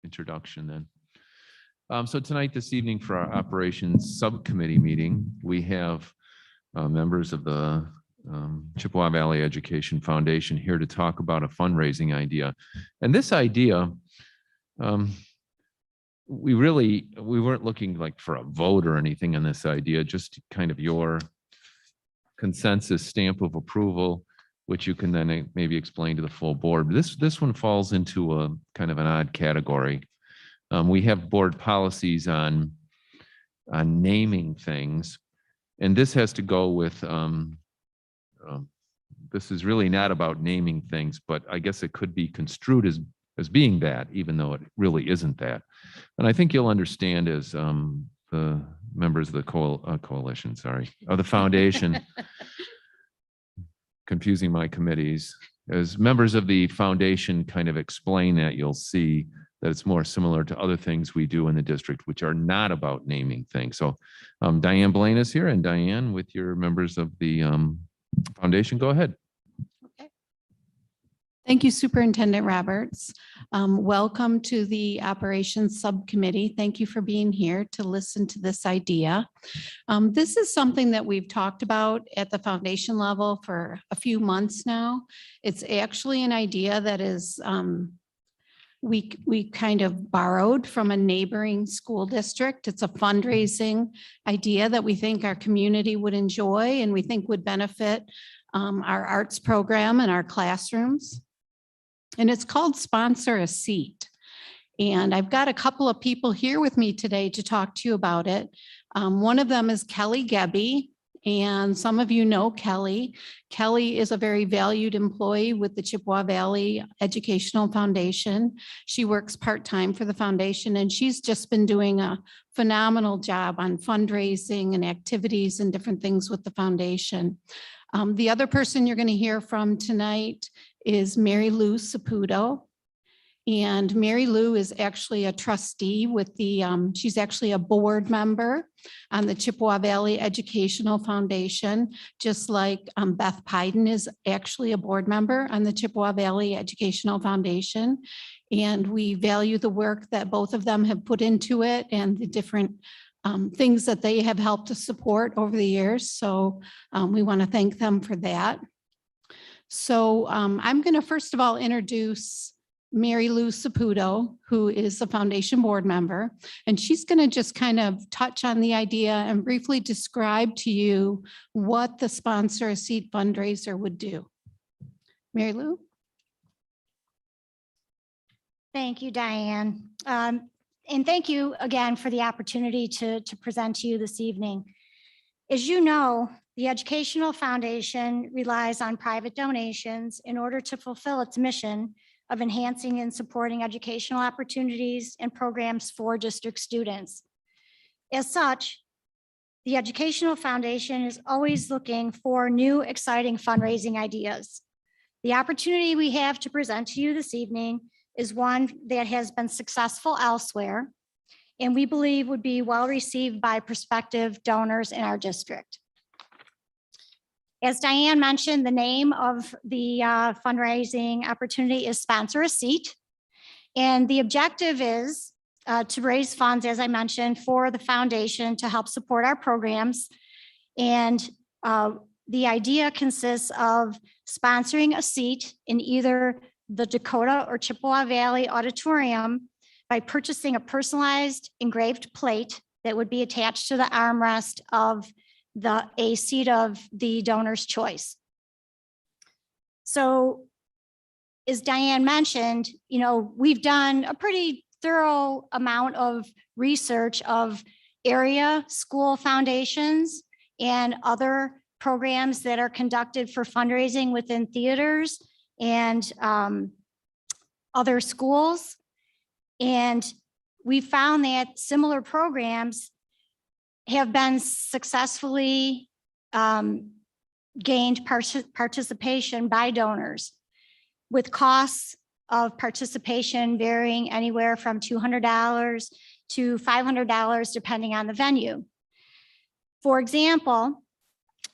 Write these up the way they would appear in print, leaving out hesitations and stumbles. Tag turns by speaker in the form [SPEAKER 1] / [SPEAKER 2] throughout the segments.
[SPEAKER 1] introduction then. So tonight, this evening, for our operations subcommittee meeting, we have members of the Chippewa Valley Education Foundation here to talk about a fundraising idea. And this idea, we weren't looking like for a vote or anything on this idea, just kind of your consensus stamp of approval, which you can then maybe explain to the full board. This one falls into a kind of an odd category. We have board policies on naming things, and this has to go with, this is really not about naming things, but I guess it could be construed as being that, even though it really isn't that. And I think you'll understand as the members of the coalition, of the foundation, confusing my committees, as members of the foundation kind of explain that, you'll see that it's more similar to other things we do in the district, which are not about naming things. So Diane Blaine is here, and Diane, with your members of the foundation, go ahead.
[SPEAKER 2] Okay. Thank you, Superintendent Roberts. Welcome to the Operations Subcommittee. Thank you for being here to listen to this idea. This is something that we've talked about at the foundation level for a few months now. It's actually an idea that is we kind of borrowed from a neighboring school district. It's a fundraising idea that we think our community would enjoy and we think would benefit our arts program and our classrooms. And it's called Sponsor a Seat. And I've got a couple of people here with me today to talk to you about it. One of them is Kelly Gebbe. And some of you know Kelly. Kelly is a very valued employee with the Chippewa Valley Educational Foundation. She works part-time for the foundation, and she's just been doing a phenomenal job on fundraising and activities and different things with the foundation. The other person you're going to hear from tonight is Mary Lou Saputo. And Mary Lou is actually a trustee with the, she's actually a board member on the Chippewa Valley Educational Foundation, just like Beth Pyden is actually a board member on the Chippewa Valley Educational Foundation. And we value the work that both of them have put into it and the different things that they have helped to support over the years. So we want to thank them for that. So I'm going to first of all introduce Mary Lou Saputo, who is a foundation board member, and she's going to just kind of touch on the idea and briefly describe to you what the Sponsor a Seat fundraiser would do. Mary Lou?
[SPEAKER 3] Thank you, Diane. And thank you again for the opportunity to present to you this evening. As you know, the Educational Foundation relies on private donations in order to fulfill its mission of enhancing and supporting educational opportunities and programs for district students. As such, the Educational Foundation is always looking for new, exciting fundraising ideas. The opportunity we have to present to you this evening is one that has been successful elsewhere, and we believe would be well received by prospective donors in our district. As Diane mentioned, the name of the fundraising opportunity is Sponsor a Seat. And the objective is to raise funds, as I mentioned, for the foundation to help support our programs. And the idea consists of sponsoring a seat in either the Dakota or Chippewa Valley Auditorium by purchasing a personalized engraved plate that would be attached to the armrest of a seat of the donor's choice. So as Diane mentioned, you know, we've done a pretty thorough amount of research of area school foundations and other programs that are conducted for fundraising within theaters and other schools. And we found that similar programs have been successfully gained participation by donors, with costs of participation varying anywhere from $200 to $500, depending on the venue. For example,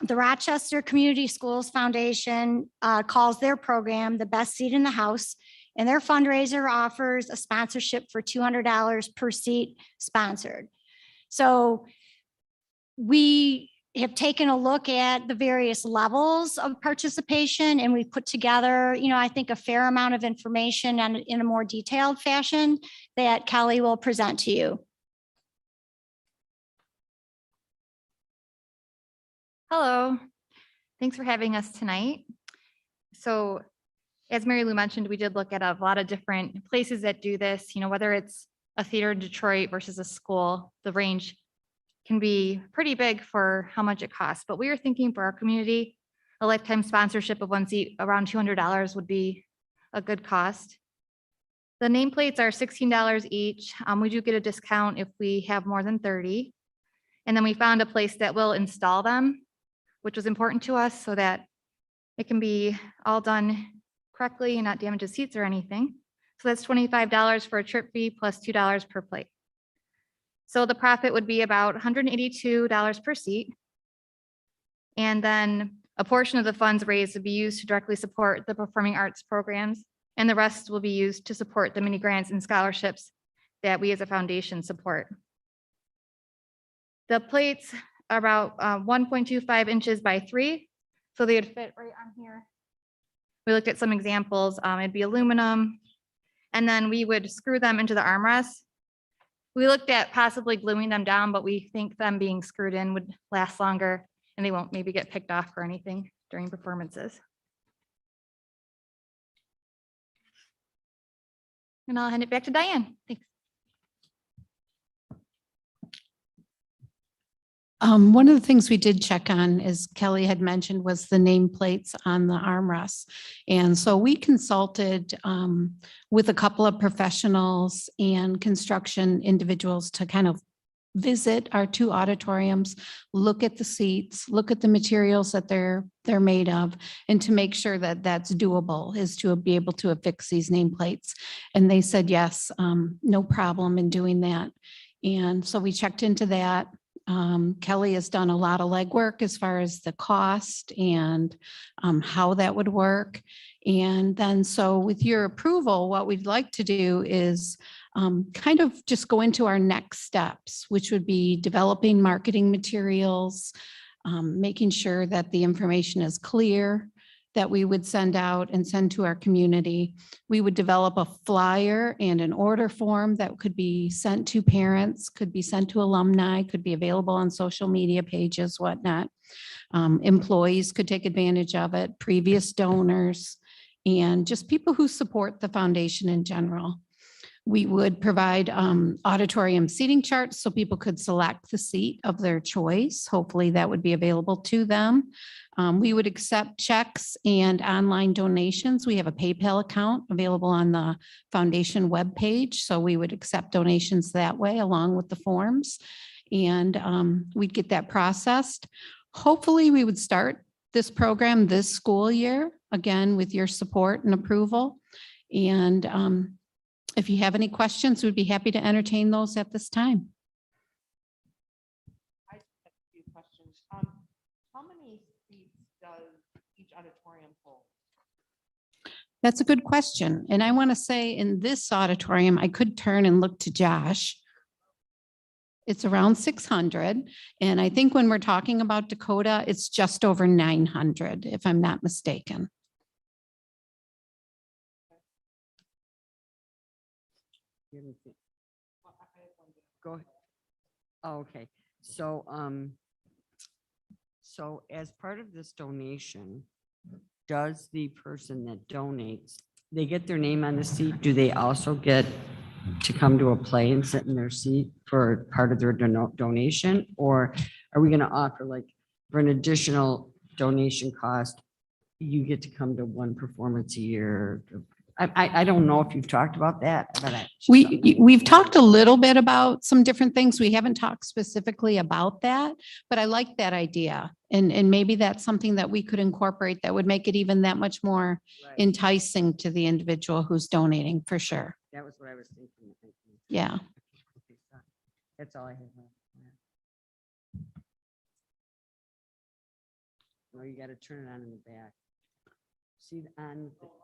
[SPEAKER 3] the Rochester Community Schools Foundation calls their program the Best Seat in the House, And their fundraiser offers a sponsorship for $200 per seat sponsored. So we have taken a look at the various levels of participation, and we've put together, I think a fair amount of information and in a more detailed fashion that Kelly will present to you.
[SPEAKER 4] Hello, thanks for having us tonight. So as Mary Lou mentioned, we did look at a lot of different places that do this, whether it's a theater in Detroit versus a school, the range can be pretty big for how much it costs. But we were thinking for our community, a lifetime sponsorship of one seat around $200 would be a good cost. The nameplates are $16 each. We do get a discount if we have more than 30. And then we found a place that will install them, which was important to us so that it can be all done correctly and not damage the seats or anything. So that's $25 for a trip fee plus $2 per plate. So the profit would be about $182 per seat. And then a portion of the funds raised would be used to directly support the performing arts programs, and the rest will be used to support the mini grants and scholarships that we as a foundation support. The plates are about 1.25 inches by 3, so they would fit right on here. We looked at some examples. It'd be aluminum, and then we would screw them into the armrests. We looked at possibly gluing them down, but we think them being screwed in would last longer and they won't maybe get picked off or anything during performances. And I'll hand it back to Diane. Thanks.
[SPEAKER 2] One of the things we did check on, as Kelly had mentioned, was the nameplates on the armrests. And so we consulted with a couple of professionals and construction individuals to kind of visit our 2 auditoriums, look at the seats, look at the materials that they're made of, and to make sure that that's doable, is to be able to affix these nameplates. And they said, yes, no problem in doing that. And so we checked into that. Kelly has done a lot of legwork as far as the cost and how that would work. And then so with your approval, what we'd like to do is kind of just go into our next steps, which would be developing marketing materials, making sure that the information is clear, that we would send out and send to our community. We would develop a flyer and an order form that could be sent to parents, could be sent to alumni, could be available on social media pages, whatnot. Employees could take advantage of it, previous donors, and just people who support the foundation in general. We would provide auditorium seating charts so people could select the seat of their choice. Hopefully that would be available to them. We would accept checks and online donations. We have a PayPal account available on the foundation webpage, so we would accept donations that way along with the forms. And we'd get that processed. Hopefully we would start this program this school year, again, with your support and approval. And if you have any questions, we'd be happy to entertain those at this time.
[SPEAKER 5] I have a few questions. How many seats does each auditorium hold?
[SPEAKER 2] That's a good question. And I want to say in this auditorium, I could turn and look to Josh. It's around 600. And I think when we're talking about Dakota, it's just over 900, if I'm not mistaken.
[SPEAKER 5] Go ahead.
[SPEAKER 6] Oh, okay, so, so as part of this donation, does the person that donates, they get their name on the seat? Do they also get to come to a play and sit in their seat for part of their donation? Or are we gonna offer, like, for an additional donation cost, you get to come to one performance a year? I don't know if you've talked about that, but
[SPEAKER 2] We've talked a little bit about some different things. We haven't talked specifically about that, but I like that idea. And maybe that's something that we could incorporate that would make it even that much more
[SPEAKER 6] Right.
[SPEAKER 2] enticing to the individual who's donating, for sure.
[SPEAKER 6] That was what I was thinking.
[SPEAKER 2] Yeah.
[SPEAKER 6] Okay, that's all I have. Oh, you got to turn it on in the back. See,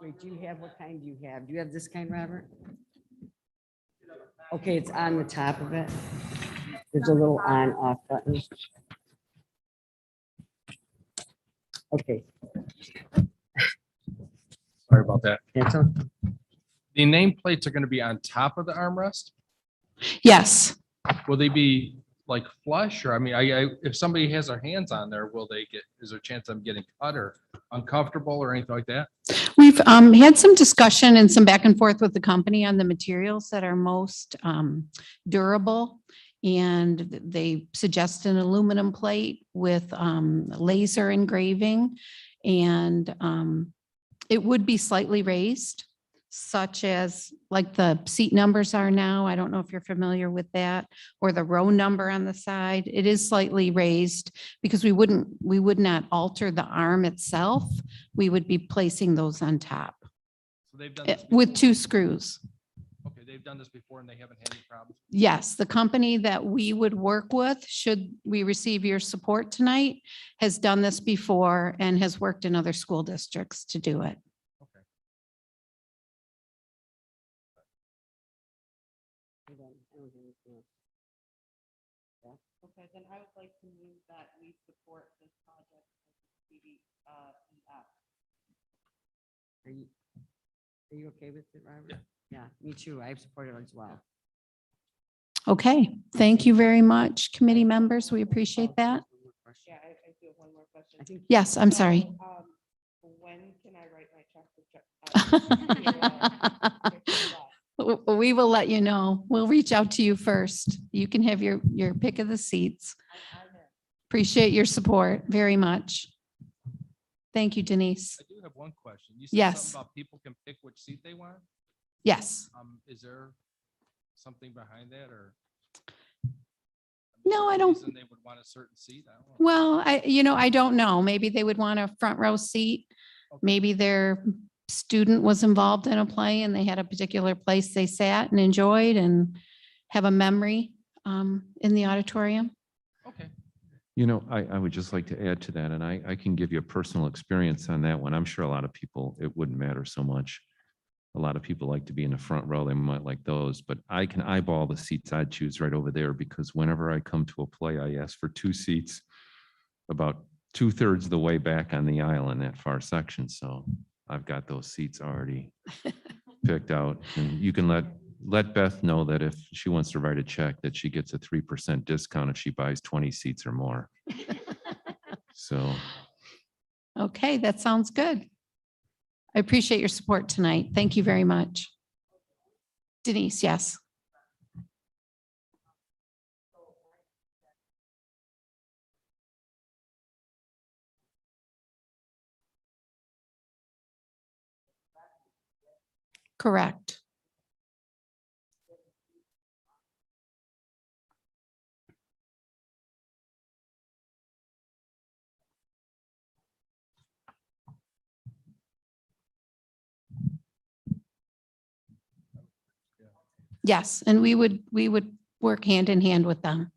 [SPEAKER 6] wait, do you have, what kind do you have? Do you have this kind, Robert? Okay, it's on the top of it. There's a little on off button. Okay,
[SPEAKER 7] Sorry about that.
[SPEAKER 6] that's all.
[SPEAKER 7] The nameplates are going to be on top of the armrest.
[SPEAKER 2] Yes.
[SPEAKER 7] Will they be like flush or, I mean, if somebody has their hands on there, is there a chance of them getting cut or uncomfortable or anything like that?
[SPEAKER 2] We've had some discussion and some back and forth with the company on the materials that are most durable. And they suggest an aluminum plate with laser engraving. And it would be slightly raised, such as like the seat numbers are now. I don't know if you're familiar with that, or the row number on the side. It is slightly raised because we would not alter the arm itself. We would be placing those on top
[SPEAKER 7] So they've done this
[SPEAKER 2] with
[SPEAKER 7] before.
[SPEAKER 2] 2 screws.
[SPEAKER 7] Okay, they've done this before and they haven't had any problems.
[SPEAKER 2] Yes, the company that we would work with, should we receive your support tonight, has done this before and has worked in other school districts to do it.
[SPEAKER 7] Okay.
[SPEAKER 5] Okay, then I would like to move that we support this project as CVS.
[SPEAKER 6] Are you okay with it, Robert? Yeah, me too. I support it as well.
[SPEAKER 2] Okay, thank you very much, committee members. We appreciate that.
[SPEAKER 5] Yeah, I do have one more question.
[SPEAKER 6] I think.
[SPEAKER 2] Yes, I'm
[SPEAKER 5] So,
[SPEAKER 2] sorry.
[SPEAKER 5] When can I write my check?
[SPEAKER 2] We will let you know. We'll reach out to you first. You can have your pick of the seats. Appreciate your support very much. Thank you, Denise.
[SPEAKER 7] I do have one question. You said
[SPEAKER 2] Yes.
[SPEAKER 7] something about people can pick which seat they want.
[SPEAKER 2] Yes.
[SPEAKER 7] Is there something behind that or?
[SPEAKER 2] No, I
[SPEAKER 7] certain
[SPEAKER 2] don't-
[SPEAKER 7] reason They would want a certain seat. I don't know.
[SPEAKER 2] Well, I don't know. Maybe they would want a front row seat.
[SPEAKER 7] Okay.
[SPEAKER 2] Maybe their student was involved in a play and they had a particular place they sat and enjoyed and have a memory in the auditorium.
[SPEAKER 7] Okay.
[SPEAKER 1] You know, I would just like to add to that, and I can give you a personal experience on that one. I'm sure a lot of people, it wouldn't matter so much. A lot of people like to be in the front row. They might like those, but I can eyeball the seats I'd choose right over there because whenever I come to a play, I ask for 2 seats about 2/3 of the way back on the aisle in that far section. So I've got those seats already picked out. And you can let Beth know that if she wants to write a check, that she gets a 3% discount if she buys 20 seats or more. So,
[SPEAKER 2] Okay, that sounds good. I appreciate your support tonight. Thank you very much. Denise, yes. Correct. Yes, and we would work hand in hand with them.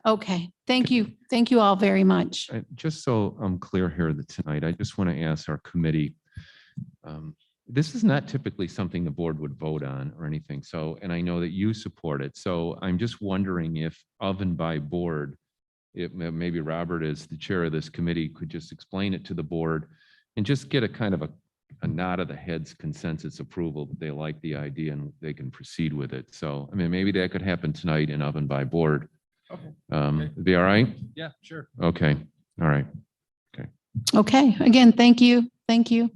[SPEAKER 2] Okay, thank you. Thank you all very much.
[SPEAKER 1] just so I'm clear here tonight, I just want to ask our committee, this is not typically something the board would vote on or anything. So, and I know that you support it. So I'm just wondering if of and by board, maybe Robert as the chair of this committee could just explain it to the board and just get a kind of a nod of the heads consensus approval that they like the idea and they can proceed with it. So, I mean, maybe that could happen tonight in of and by board.
[SPEAKER 7] Okay.
[SPEAKER 1] It'd be all right?
[SPEAKER 7] Yeah, sure.
[SPEAKER 1] Okay, all right.
[SPEAKER 2] Okay, again, thank you. Thank you.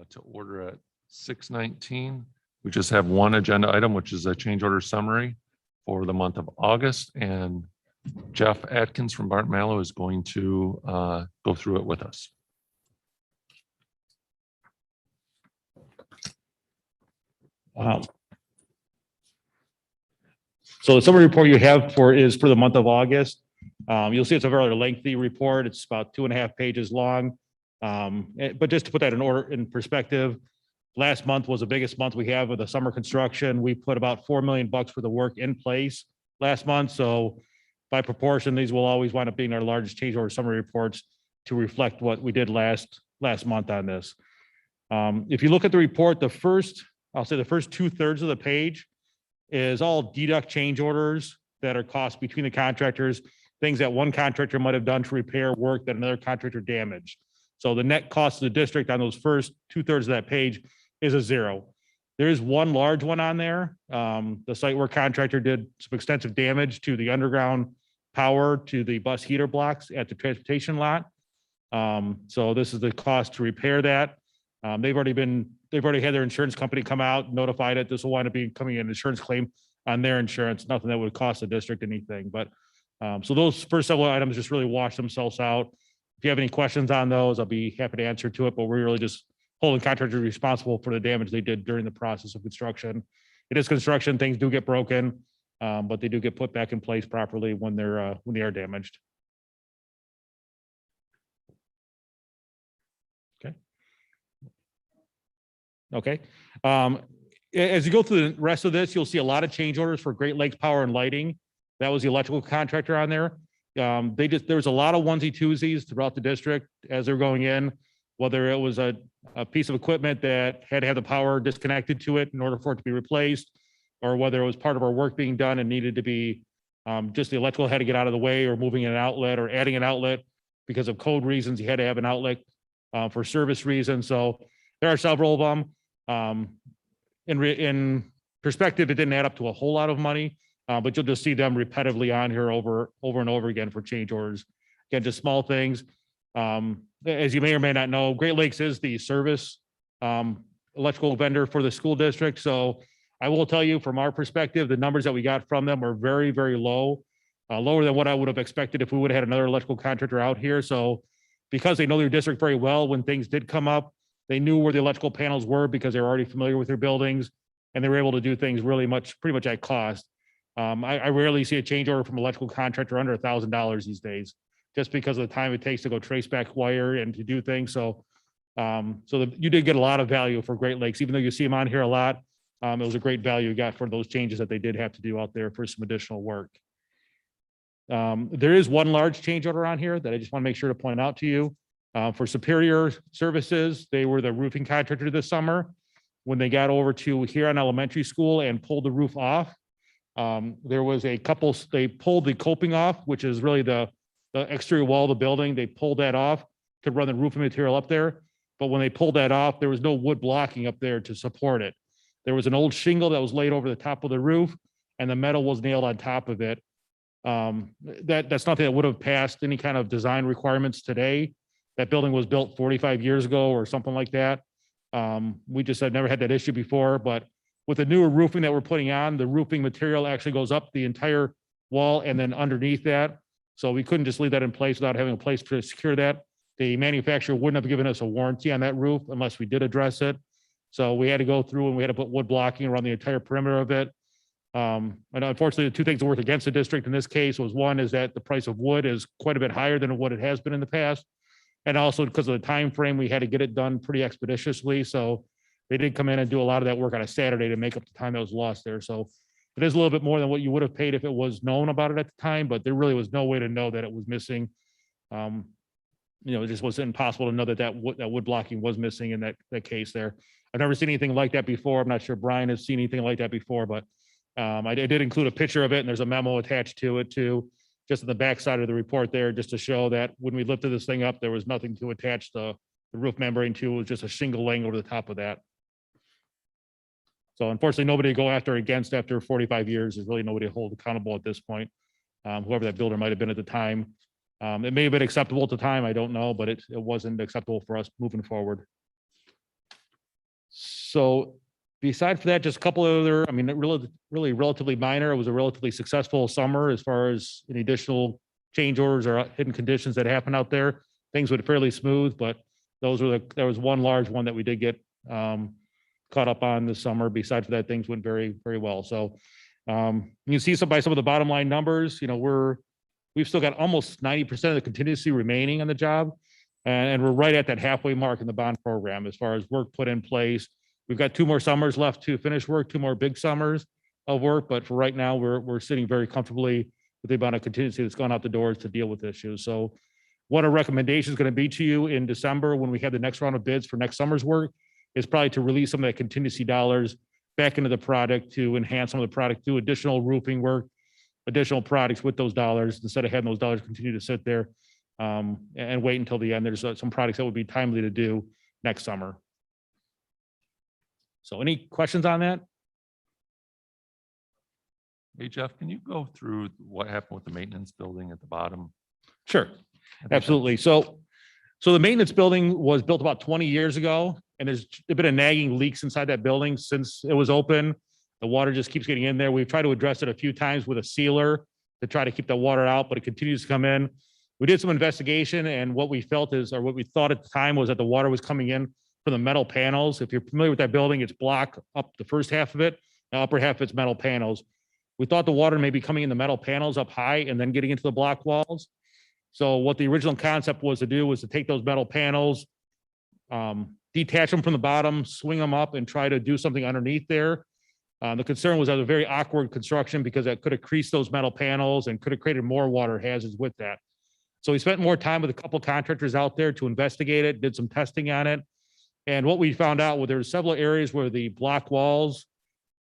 [SPEAKER 8] to order at 6:19. We just have one agenda item, which is a change order summary for the month of August. And Jeff Atkins from Bart Mallow is going to go through it with us.
[SPEAKER 9] So the summary report you have is for the month of August. You'll see it's a very lengthy report. It's about 2.5 pages long. But just to put that in perspective, last month was the biggest month we have with the summer construction. We put about $4 million for the work in place last month. So by proportion, these will always wind up being our largest change order summary reports to reflect what we did last month on this. If you look at the report, I'll say the first 2/3 of the page is all deduct change orders that are cost between the contractors, things that one contractor might have done to repair work that another contractor damaged. So the net cost of the district on those first 2/3 of that page is a zero. There is one large one on there. The site work contractor did some extensive damage to the underground power to the bus heater blocks at the transportation lot. So this is the cost to repair that. They've already had their insurance company come out, notified it. This will wind up becoming an insurance claim on their insurance, nothing that would cost the district anything. But so those first several items just really wash themselves out. If you have any questions on those, I'll be happy to answer to it, but we're really just holding contractors responsible for the damage they did during the process of construction. It is construction, things do get broken, but they do get put back in place properly when they are damaged. Okay. As you go through the rest of this, you'll see a lot of change orders for Great Lakes Power and Lighting. That was the electrical contractor on there. There was a lot of onesie twosies throughout the district as they're going in, whether it was a piece of equipment that had to have the power disconnected to it in order for it to be replaced, or whether it was part of our work being done and needed to be just the electrical had to get out of the way, or moving an outlet or adding an outlet because of code reasons. You had to have an outlet for service reasons. So there are several of them. In perspective, it didn't add up to a whole lot of money, but you'll just see them repetitively on here over and over again for change orders. Again, just small things. As you may or may not know, Great Lakes is the service electrical vendor for the school district. So I will tell you from our perspective, the numbers that we got from them were very, very low, lower than what I would have expected if we would have had another electrical contractor out here. So because they know their district very well, when things did come up, they knew where the electrical panels were because they were already familiar with their buildings, and they were able to do things pretty much at cost. I rarely see a change order from electrical contractor under $1,000 these days, just because of the time it takes to go trace back wire and to do things. So, you did get a lot of value for Great Lakes, even though you see them on here a lot. It was a great value you got for those changes that they did have to do out there for some additional work. There is one large change order on here that I just want to make sure to point out to you. For Superior Services, they were the roofing contractor this summer. When they got over to Huron Elementary School and pulled the roof off, there was they pulled the coping off, which is really the exterior wall of the building. They pulled that off to run the roofing material up there. But when they pulled that off, there was no wood blocking up there to support it. There was an old shingle that was laid over the top of the roof, and the metal was nailed on top of it. That's nothing that would have passed any kind of design requirements today. That building was built 45 years ago or something like that. We just had never had that issue before, but with the newer roofing that we're putting on, the roofing material actually goes up the entire wall and then underneath that. So we couldn't just leave that in place without having a place to secure that. The manufacturer wouldn't have given us a warranty on that roof unless we did address it. So we had to go through and we had to put wood blocking around the entire perimeter of it. And unfortunately, the two things that worked against the district in this case was, one is that the price of wood is quite a bit higher than what it has been in the past. And also because of the time frame, we had to get it done pretty expeditiously. So they did come in and do a lot of that work on a Saturday to make up the time that was lost there. So it is a little bit more than what you would have paid if it was known about it at the time, but there really was no way to know that it was missing. It just was impossible to know that wood blocking was missing in that case there. I've never seen anything like that before. I'm not sure Brian has seen anything like that before, but I did include a picture of it, and there's a memo attached to it too, just on the back side of the report there, just to show that when we lifted this thing up, there was nothing to attach the roof membrane to. It was just a shingle laying over the top of that. So unfortunately, nobody to go after 45 years. There's really nobody to hold accountable at this point. Whoever that builder might have been at the time. It may have been acceptable at the time, I don't know, but it wasn't acceptable for us moving forward. So besides for that, just a couple of other, I mean, really relatively minor. It was a relatively successful summer as far as any additional change orders or hidden conditions that happened out there. Things went fairly smooth, but there was one large one that we did get caught up on this summer. Besides that, things went very, very well. So you can see by some of the bottom line numbers, we've still got almost 90% of the contingency remaining on the job. And we're right at that halfway mark in the bond program as far as work put in place. We've got 2 more summers left to finish work, 2 more big summers of work. But for right now, we're sitting very comfortably with the amount of contingency that's gone out the doors to deal with issues. So what our recommendation is going to be to you in December when we have the next round of bids for next summer's work is probably to release some of that contingency dollars back into the product to enhance some of the product, do additional roofing work, additional products with those dollars instead of having those dollars continue to sit there and wait until the end. There's some products that would be timely to do next summer. So any questions on that?
[SPEAKER 8] Hey, Jeff, can you go through what happened with the maintenance building at the bottom?
[SPEAKER 9] Sure, absolutely. So the maintenance building was built about 20 years ago, and there's been a nagging leaks inside that building since it was open. The water just keeps getting in there. We've tried to address it a few times with a sealer to try to keep the water out, but it continues to come in. We did some investigation, and what we felt is, or what we thought at the time was that the water was coming in from the metal panels. If you're familiar with that building, it's block up the first half of it, the upper half it's metal panels. We thought the water may be coming in the metal panels up high and then getting into the block walls. So what the original concept was to do was to take those metal panels, detach them from the bottom, swing them up, and try to do something underneath there. The concern was that it was a very awkward construction because that could have creased those metal panels and could have created more water hazards with that. So we spent more time with a couple contractors out there to investigate it, did some testing on it. And what we found out was there were several areas where the block walls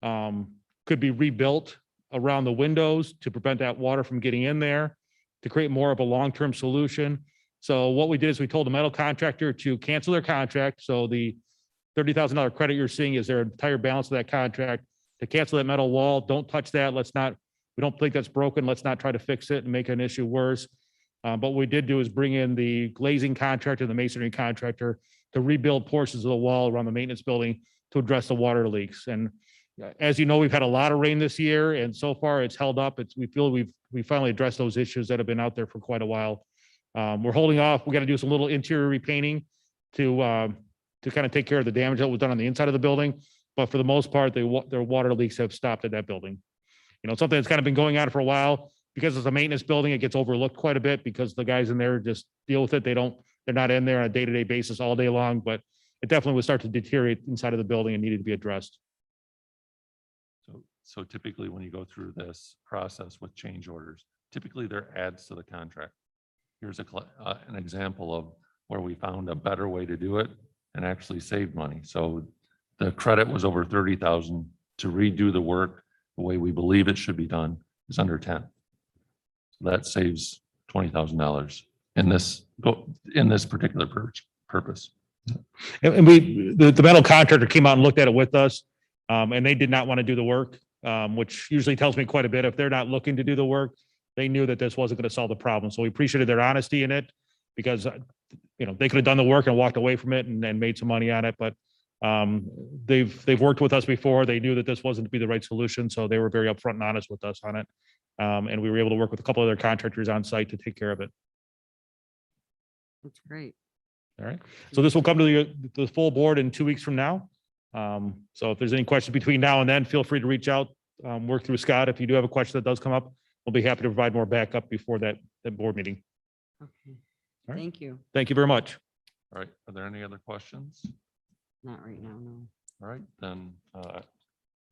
[SPEAKER 9] could be rebuilt around the windows to prevent that water from getting in there, to create more of a long-term solution. So what we did is we told the metal contractor to cancel their contract. So the $30,000 credit you're seeing is their entire balance of that contract, to cancel that metal wall. Don't touch that. We don't think that's broken. Let's not try to fix it and make an issue worse. But what we did do is bring in the glazing contractor, the masonry contractor, to rebuild portions of the wall around the maintenance building to address the water leaks. And as you know, we've had a lot of rain this year, and so far it's held up. We feel we finally addressed those issues that have been out there for quite a while. We're holding off. We got to do some little interior repainting to kind of take care of the damage that was done on the inside of the building. But for the most part, their water leaks have stopped at that building. Something that's kind of been going on for a while. Because it's a maintenance building, it gets overlooked quite a bit because the guys in there just deal with it. They're not in there on a day-to-day basis all day long, but it definitely would start to deteriorate inside of the building and needed to be addressed.
[SPEAKER 8] So typically when you go through this process with change orders, typically they're adds to the contract. Here's an example of where we found a better way to do it and actually saved money. So the credit was over 30,000 to redo the work the way we believe it should be done is under 10. So that saves $20,000 in this particular purpose.
[SPEAKER 9] And the metal contractor came out and looked at it with us, and they did not want to do the work, which usually tells me quite a bit. If they're not looking to do the work, they knew that this wasn't going to solve the problem. So we appreciated their honesty in it because, they could have done the work and walked away from it and made some money on it. But they've worked with us before. They knew that this wasn't to be the right solution. So they were very upfront and honest with us on it. And we were able to work with a couple of other contractors on site to take care of it.
[SPEAKER 6] That's great.
[SPEAKER 9] All right. So this will come to the full board in 2 weeks from now. So if there's any questions between now and then, feel free to reach out, work through Scott. If you do have a question that does come up, we'll be happy to provide more backup before that board meeting.
[SPEAKER 6] Okay.
[SPEAKER 9] All right.
[SPEAKER 6] Thank you.
[SPEAKER 9] Thank you very much.
[SPEAKER 8] All right. Are there any other questions?
[SPEAKER 6] Not right now, no.
[SPEAKER 8] All right, then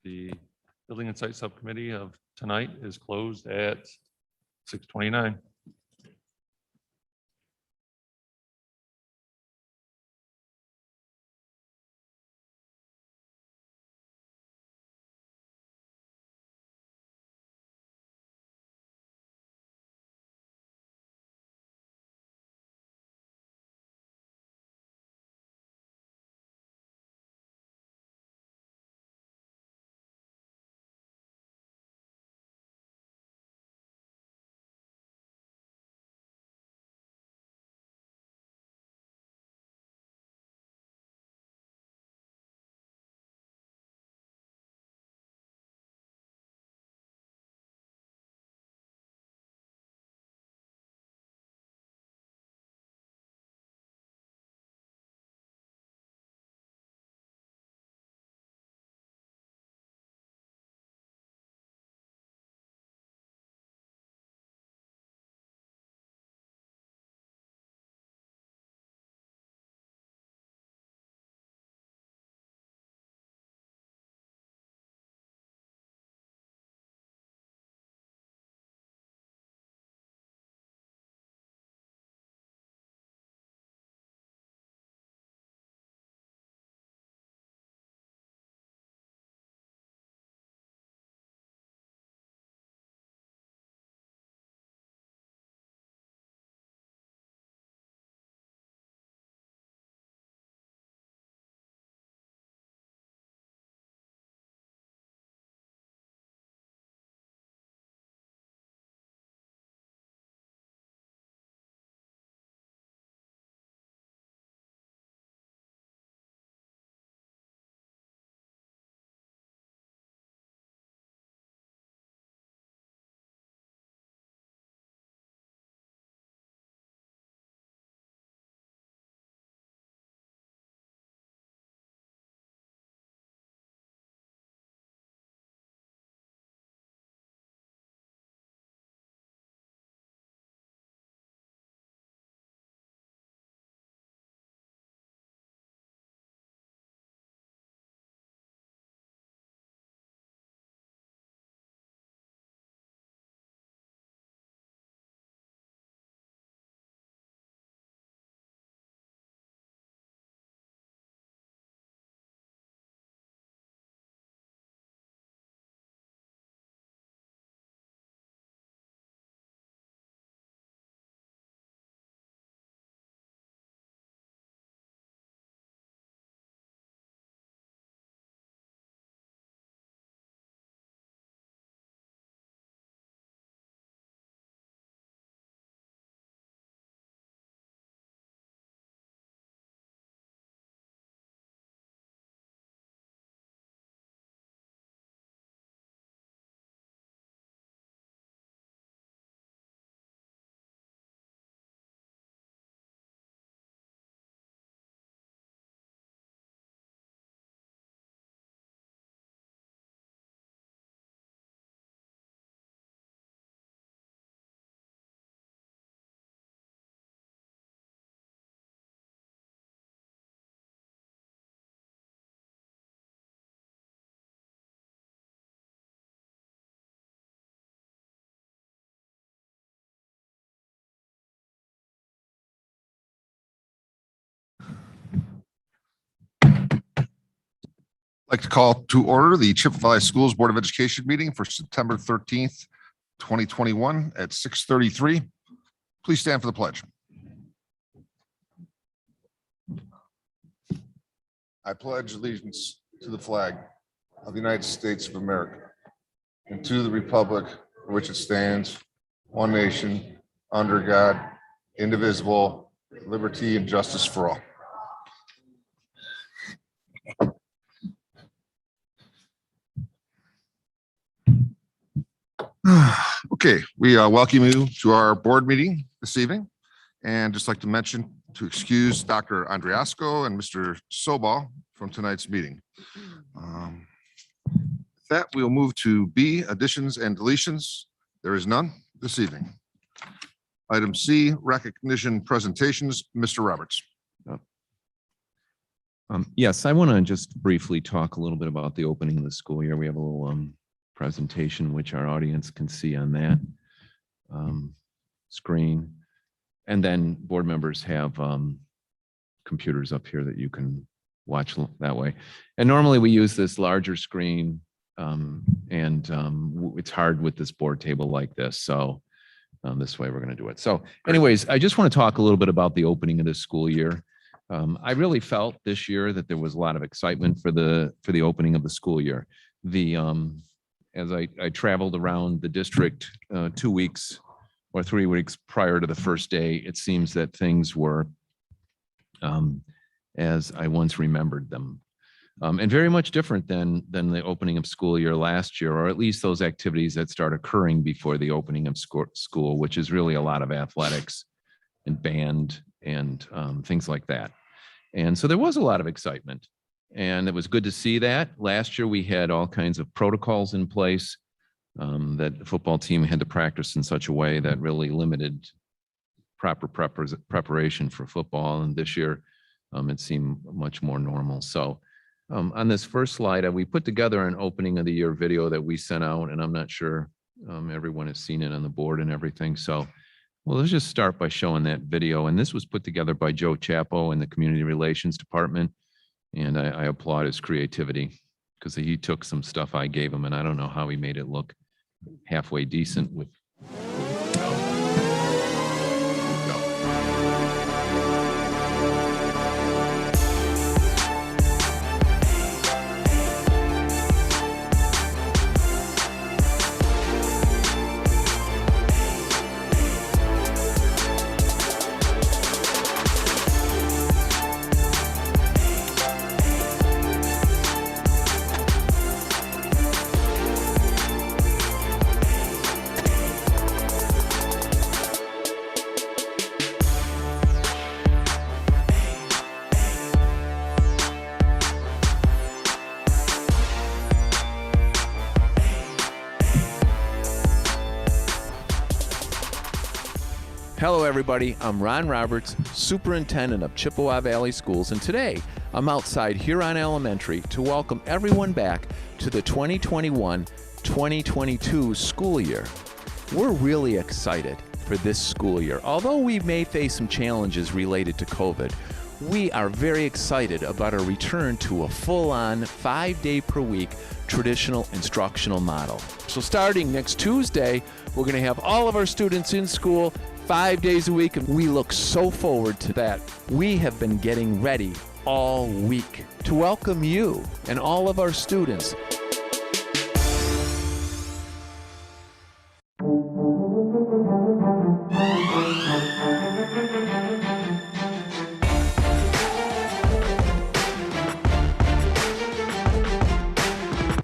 [SPEAKER 8] the Building and Site Subcommittee of tonight is closed at 6:29.
[SPEAKER 10] I'd like to call to order the Chippewa Valley Schools Board of Education meeting for September 13th, 2021 at 6:33. Please stand for the pledge. I pledge allegiance to the flag of the United States of America and to the republic for which it stands, one nation, under God, indivisible, liberty and justice for all. Okay, we welcome you to our board meeting this evening. And just like to mention to excuse Dr. Andriasco and Mr. Sobal from tonight's meeting. With that, we'll move to B, additions and deletions. There is none this evening. Item C, recognition presentations. Mr. Roberts.
[SPEAKER 1] Yes, I want to just briefly talk a little bit about the opening of the school year. We have a little presentation, which our audience can see on that screen. And then board members have computers up here that you can watch that way. And normally we use this larger screen it's hard with this board table like this. So this way we're going to do it. So anyways, I just want to talk a little bit about the opening of this school year. I really felt this year that there was a lot of excitement for the opening of the school year. As I traveled around the district 2 weeks or 3 weeks prior to the first day, it seems that things were as I once remembered them. And very much different than the opening of school year last year, or at least those activities that start occurring before the opening of school, which is really a lot of athletics and band and things like that. And so there was a lot of excitement. And it was good to see that. Last year, we had all kinds of protocols in place that the football team had to practice in such a way that really limited proper preparation for football. And this year, it seemed much more normal. So on this first slide, we put together an opening of the year video that we sent out, and I'm not sure everyone has seen it on the board and everything. So, well, let's just start by showing that video. And this was put together by Joe Chapo in the Community Relations Department. And I applaud his creativity because he took some stuff I gave him, and I don't know how he made it look halfway decent with.
[SPEAKER 11] Hello, everybody. I'm Ron Roberts, Superintendent of Chippewa Valley Schools, and today I'm outside Huron Elementary to welcome everyone back to the 2021-2022 school year. We're really excited for this school year. Although we may face some challenges related to COVID, we are very excited about our return to a full-on 5-day per week traditional instructional model. So starting next Tuesday, we're going to have all of our students in school 5 days a week, and we look so forward to that. We have been getting ready all week to welcome you and all of our students.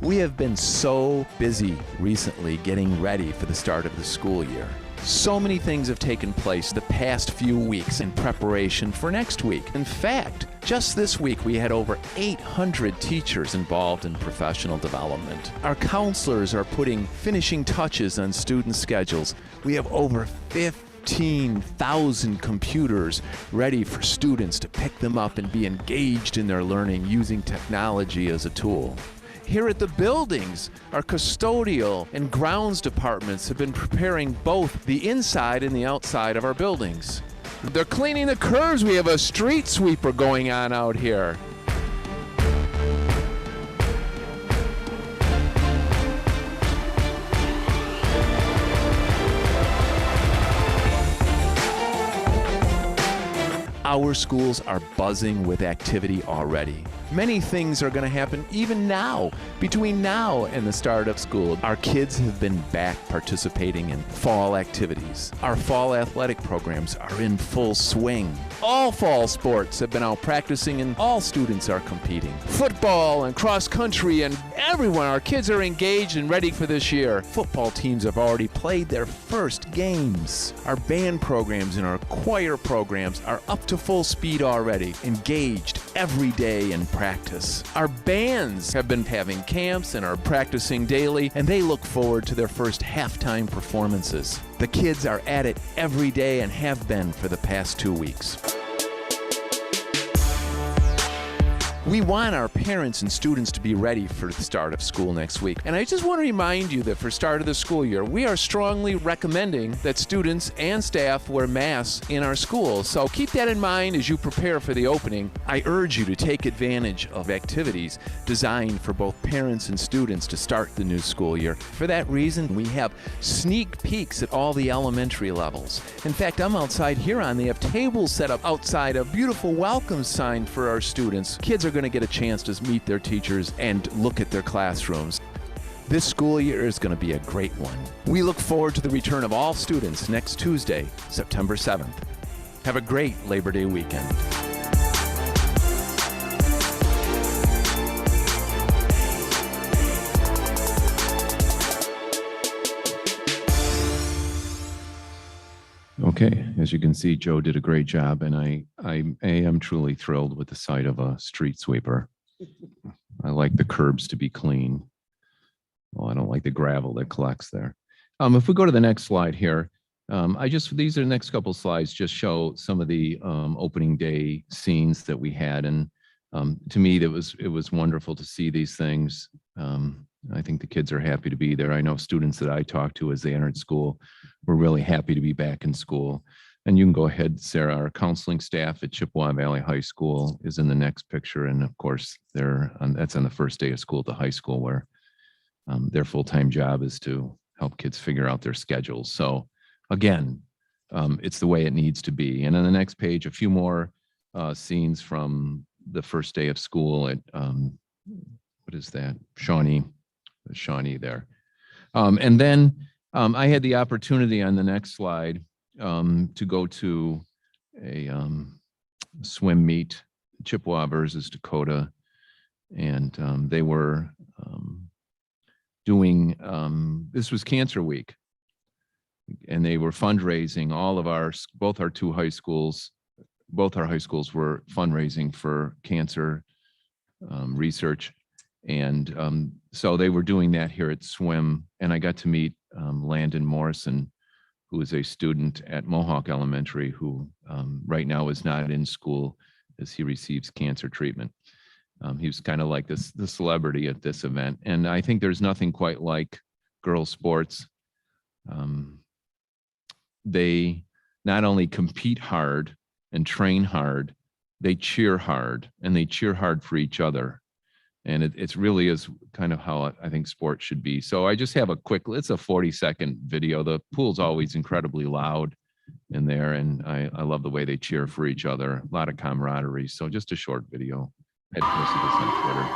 [SPEAKER 11] We have been so busy recently getting ready for the start of the school year. So many things have taken place the past few weeks in preparation for next week. In fact, just this week we had over 800 teachers involved in professional development. Our counselors are putting finishing touches on student schedules. We have over 15,000 computers ready for students to pick them up and be engaged in their learning using technology as a tool. Here at the buildings, our custodial and grounds departments have been preparing both the inside and the outside of our buildings. They're cleaning the curbs. We have a street sweeper going on out here. Our schools are buzzing with activity already. Many things are going to happen even now, between now and the start of school. Our kids have been back participating in fall activities. Our fall athletic programs are in full swing. All fall sports have been out practicing and all students are competing. Football and cross country and everyone, our kids are engaged and ready for this year. Football teams have already played their first games. Our band programs and our choir programs are up to full speed already, engaged every day in practice. Our bands have been having camps and are practicing daily, and they look forward to their first halftime performances. The kids are at it every day and have been for the past 2 weeks. We want our parents and students to be ready for the start of school next week. And I just want to remind you that for start of the school year, we are strongly recommending that students and staff wear masks in our schools. So keep that in mind as you prepare for the opening. I urge you to take advantage of activities designed for both parents and students to start the new school year. For that reason, we have sneak peeks at all the elementary levels. In fact, I'm outside Huron. They have tables set up outside, a beautiful welcome sign for our students. Kids are going to get a chance to meet their teachers and look at their classrooms. This school year is going to be a great one. We look forward to the return of all students next Tuesday, September 7th. Have a great Labor Day weekend.
[SPEAKER 1] Okay, as you can see, Joe did a great job, and I am truly thrilled with the sight of a street sweeper. I like the curbs to be clean. Well, I don't like the gravel that collects there. If we go to the next slide here, these are the next couple slides just show some of the opening day scenes that we had, and to me, it was wonderful to see these things. I think the kids are happy to be there. I know students that I talked to as they entered school were really happy to be back in school. And you can go ahead, Sarah. Our counseling staff at Chippewa Valley High School is in the next picture. And of course, that's on the first day of school at the high school, where their full-time job is to help kids figure out their schedules. So again, it's the way it needs to be. And on the next page, a few more scenes from the first day of school at, what is that? Shawnee there. And then I had the opportunity on the next slide to go to a swim meet, Chippewa versus Dakota. And they were doing, this was Cancer Week. And they were fundraising both our high schools were fundraising for cancer research. And so they were doing that here at Swim, and I got to meet Landon Morrison, who is a student at Mohawk Elementary, who right now is not in school as he receives cancer treatment. He was kind of like the celebrity at this event, and I think there's nothing quite like girls' sports. They not only compete hard and train hard, they cheer hard, and they cheer hard for each other. And it really is kind of how I think sports should be. So I just have it's a 40-second video. The pool's always incredibly loud in there, and I love the way they cheer for each other. A lot of camaraderie. So just a short video. I had posted this on Twitter.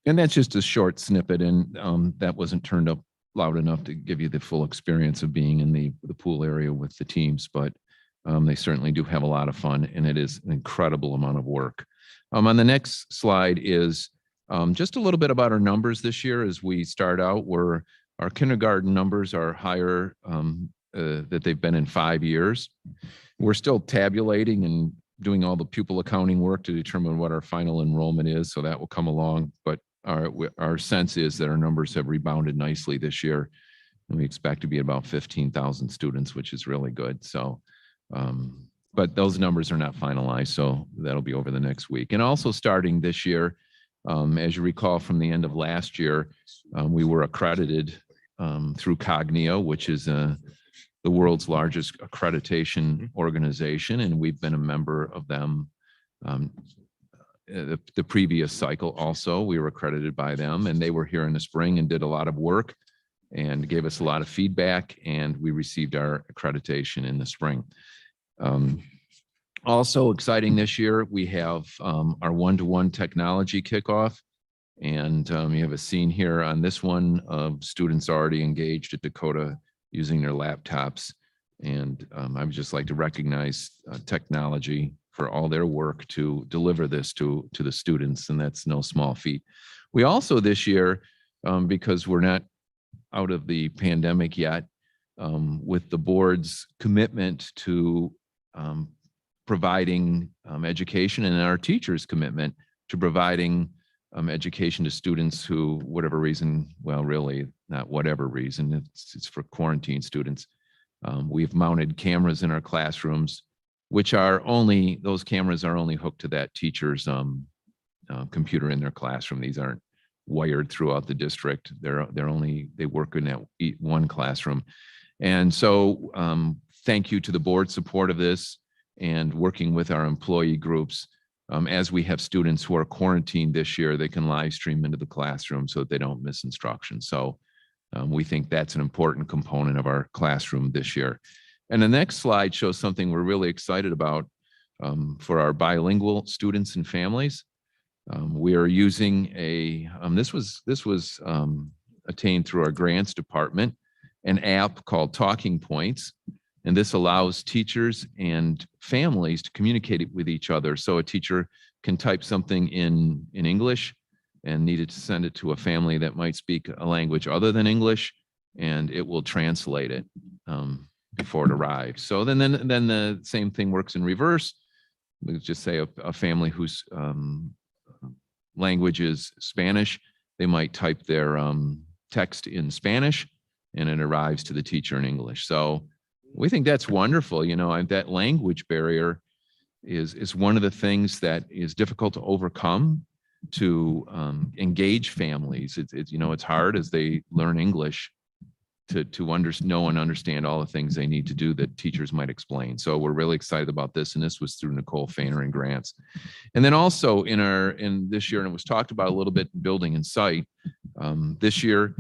[SPEAKER 1] And that's just a short snippet, and that wasn't turned up loud enough to give you the full experience of being in the pool area with the teams, but they certainly do have a lot of fun, and it is an incredible amount of work. On the next slide is just a little bit about our numbers this year as we start out. Our kindergarten numbers are higher that they've been in 5 years. We're still tabulating and doing all the pupil accounting work to determine what our final enrollment is, so that will come along. But our sense is that our numbers have rebounded nicely this year. And we expect to be about 15,000 students, which is really good. So, but those numbers are not finalized, so that'll be over the next week. And also starting this year, as you recall from the end of last year, we were accredited through Cognio, which is the world's largest accreditation organization, and we've been a member of them. The previous cycle also, we were accredited by them, and they were here in the spring and did a lot of work and gave us a lot of feedback, and we received our accreditation in the spring. Also exciting this year, we have our one-to-one technology kickoff. And you have a scene here on this one of students already engaged at Dakota using their laptops. And I would just like to recognize technology for all their work to deliver this to the students, and that's no small feat. We also this year, because we're not out of the pandemic yet, with the board's commitment to providing education and our teachers' commitment to providing education to students who, whatever reason, well, really not whatever reason, it's for quarantine students. We've mounted cameras in our classrooms, which are only, those cameras are only hooked to that teacher's computer in their classroom. These aren't wired throughout the district. They work in that one classroom. And so thank you to the board's support of this and working with our employee groups. As we have students who are quarantined this year, they can live stream into the classroom so that they don't miss instruction. So we think that's an important component of our classroom this year. And the next slide shows something we're really excited about for our bilingual students and families. We are using this was attained through our grants department, an app called Talking Points. And this allows teachers and families to communicate with each other. So a teacher can type something in English and needed to send it to a family that might speak a language other than English, and it will translate it before it arrives. So then the same thing works in reverse. Let's just say a family whose language is Spanish, they might type their text in Spanish and it arrives to the teacher in English. So we think that's wonderful. You know, that language barrier is one of the things that is difficult to overcome to engage families. It's hard as they learn English to know and understand all the things they need to do that teachers might explain. So we're really excited about this. And this was through Nicole Fainer and grants. And then also in this year, and it was talked about a little bit in Building and Site, this year,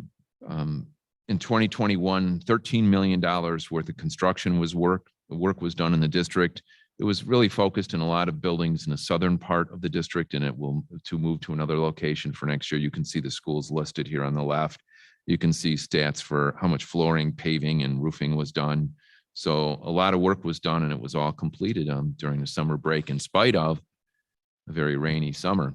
[SPEAKER 1] in 2021, $13 million worth of construction work was done in the district. It was really focused in a lot of buildings in the southern part of the district, and it will to move to another location for next year. You can see the schools listed here on the left. You can see stats for how much flooring, paving, and roofing was done. So a lot of work was done, and it was all completed during the summer break in spite of a very rainy summer.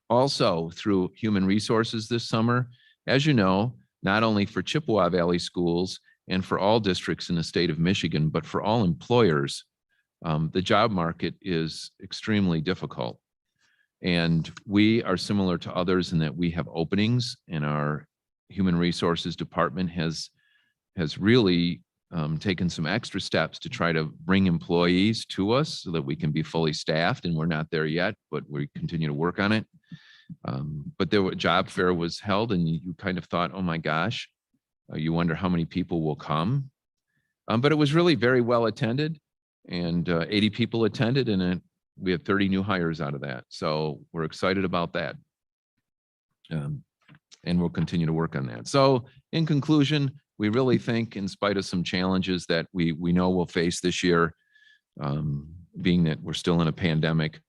[SPEAKER 1] Also, through Human Resources this summer, as you know, not only for Chippewa Valley schools and for all districts in the state of Michigan, but for all employers, the job market is extremely difficult. And we are similar to others in that we have openings, and our Human Resources Department has really taken some extra steps to try to bring employees to us so that we can be fully staffed, and we're not there yet, but we continue to work on it. But there was job fair was held, and you kind of thought, oh my gosh, you wonder how many people will come. But it was really very well attended, and 80 people attended, and we had 30 new hires out of that. So we're excited about that. And we'll continue to work on that. So in conclusion, we really think, in spite of some challenges that we know we'll face this year, being that we're still in a pandemic,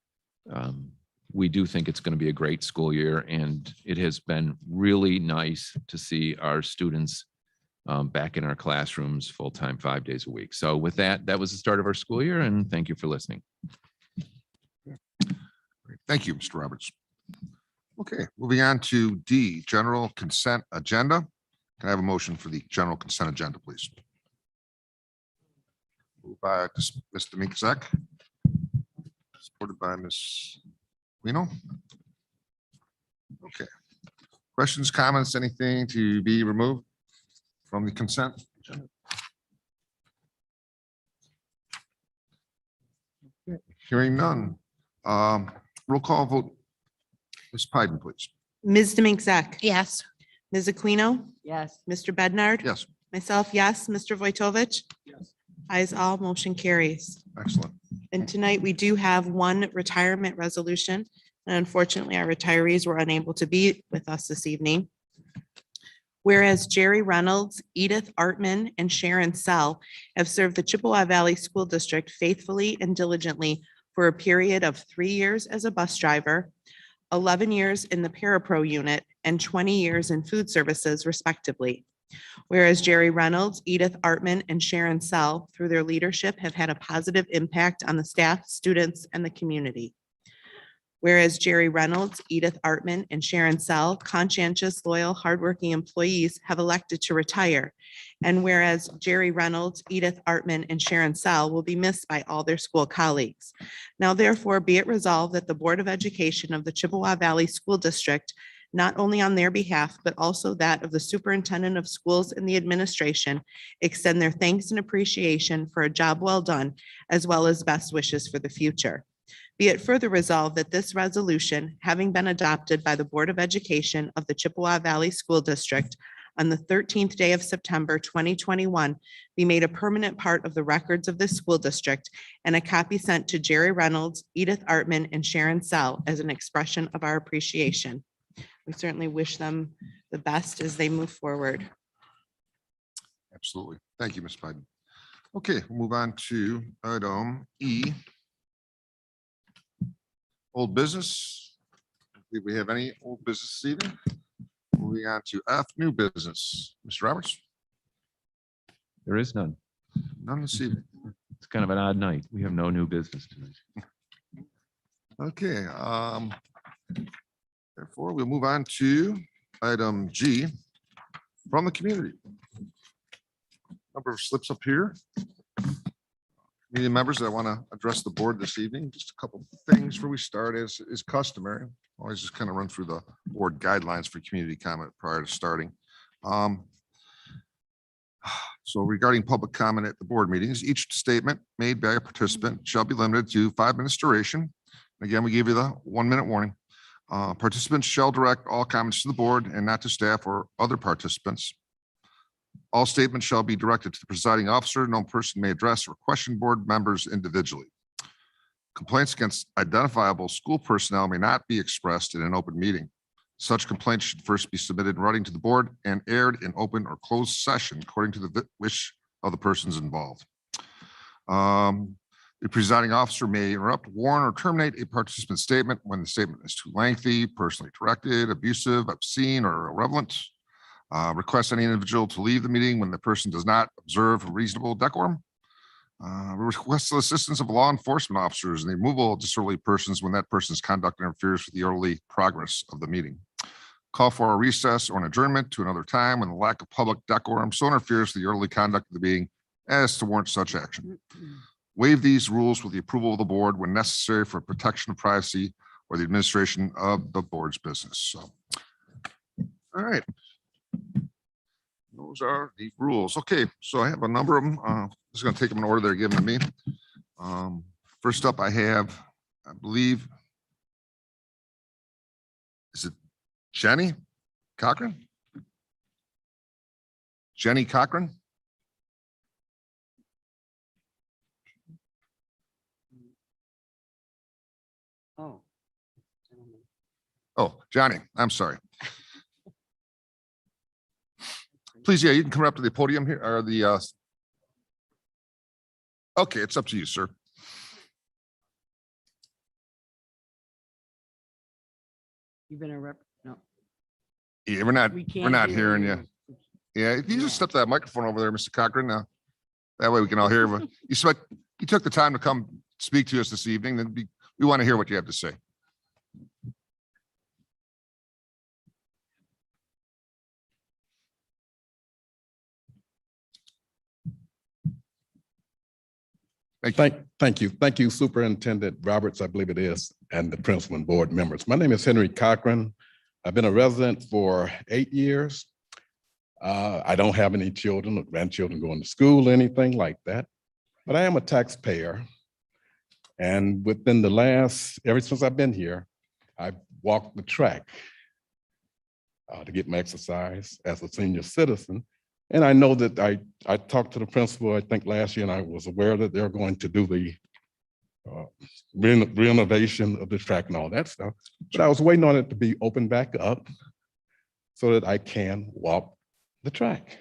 [SPEAKER 1] we do think it's going to be a great school year, and it has been really nice to see our students back in our classrooms full-time 5 days a week. So with that, that was the start of our school year, and thank you for listening.
[SPEAKER 10] Thank you, Mr. Roberts. Okay, moving on to D, general consent agenda. Can I have a motion for the general consent agenda, please? Moved by Mr. Mikozak, supported by Ms. Guino. Okay. Questions, comments, anything to be removed from the consent? agenda? Okay, hearing none. Roll call vote. Ms. Pyden, please.
[SPEAKER 5] Ms. Demink Zek.
[SPEAKER 2] Yes.
[SPEAKER 5] Ms. Aquino,
[SPEAKER 6] Yes.
[SPEAKER 5] Mr. Bednard.
[SPEAKER 10] Yes,
[SPEAKER 5] Myself, yes. Mr. Vojtovich.
[SPEAKER 7] Yes.
[SPEAKER 5] Eyes all, motion carries.
[SPEAKER 10] excellent.
[SPEAKER 5] And tonight we do have one retirement resolution. And unfortunately, our retirees were unable to be with us this evening. Whereas Jerry Reynolds, Edith Artman, and Sharon Sell have served the Chippewa Valley School District faithfully and diligently for a period of 3 years as a bus driver, 11 years in the parapro unit, and 20 years in food services respectively. Whereas Jerry Reynolds, Edith Artman, and Sharon Sell, through their leadership, have had a positive impact on the staff, students, and the community. Whereas Jerry Reynolds, Edith Artman, and Sharon Sell, conscientious, loyal, hardworking employees, have elected to retire. And whereas Jerry Reynolds, Edith Artman, and Sharon Sell will be missed by all their school colleagues. Now therefore be it resolved that the Board of Education of the Chippewa Valley School District, not only on their behalf, but also that of the Superintendent of Schools and the administration, extend their thanks and appreciation for a job well done, as well as best wishes for the future. Be it further resolved that this resolution, having been adopted by the Board of Education of the Chippewa Valley School District on the 13th day of September 2021, be made a permanent part of the records of this school district, and a copy sent to Jerry Reynolds, Edith Artman, and Sharon Sell as an expression of our appreciation. We certainly wish them the best as they move forward.
[SPEAKER 10] Absolutely. Thank you, Ms. Pyden. Okay, we'll move on to item E. Old business. Do we have any old business this evening? Moving on to F, new business. Mr. Roberts?
[SPEAKER 1] There is none.
[SPEAKER 10] None this evening.
[SPEAKER 1] It's kind of an odd night. We have no new business tonight.
[SPEAKER 10] Okay, therefore, we'll move on to item G from the community. Number of slips up here. Community members that want to address the board this evening, just a couple of things before we start as is customary. Always just kind of run through the board guidelines for community comment prior to starting. So regarding public comment at the board meetings, each statement made by a participant shall be limited to 5 minutes duration. Again, we gave you the 1 minute warning. Participants shall direct all comments to the board and not to staff or other participants. All statements shall be directed to the presiding officer. No person may address or question board members individually. Complaints against identifiable school personnel may not be expressed in an open meeting. Such complaints should first be submitted in writing to the board and aired in open or closed session according to the wish of the persons involved. The presiding officer may interrupt, warn, or terminate a participant's statement when the statement is too lengthy, personally directed, abusive, obscene, or irrelevant. Request any individual to leave the meeting when the person does not observe reasonable decorum. Request the assistance of law enforcement officers and the removal of disorderly persons when that person's conduct interferes with the orderly progress of the meeting. Call for a recess or an adjournment to another time when the lack of public decorum so interferes with the orderly conduct of the meeting as to warrant such action. Waive these rules with the approval of the board when necessary for protection of privacy or the administration of the board's business. So, all right. Those are the rules. Okay, so I have a number of them. I'm just going to take them in order they're given to me. First up, I have, I believe, is it Jenny Cochran? Jenny Cochran?
[SPEAKER 6] Oh.
[SPEAKER 10] Oh, Johnny, I'm sorry. Please, yeah, you can come up to the podium here, or the, okay, it's up to you, sir.
[SPEAKER 6] You've been a rep, no.
[SPEAKER 10] Yeah, we're not
[SPEAKER 6] We can't hear
[SPEAKER 10] hearing you. Yeah, if you just step to that microphone over there, Mr. Cochran, that way we can all hear. You took the time to come speak to us this evening, then we want to hear what you have to say.
[SPEAKER 12] Thank you. Thank you, Superintendent Roberts, I believe it is, and the principal and board members. My name is Henry Cochran. I've been a resident for 8 years. I don't have any children or grandchildren going to school or anything like that, but I am a taxpayer. And within the ever since I've been here, I've walked the track to get my exercise as a senior citizen. And I know that I talked to the principal, I think last year, and I was aware that they're going to do the renovation of the track and all that stuff. But I was waiting on it to be opened back up so that I can walk the track.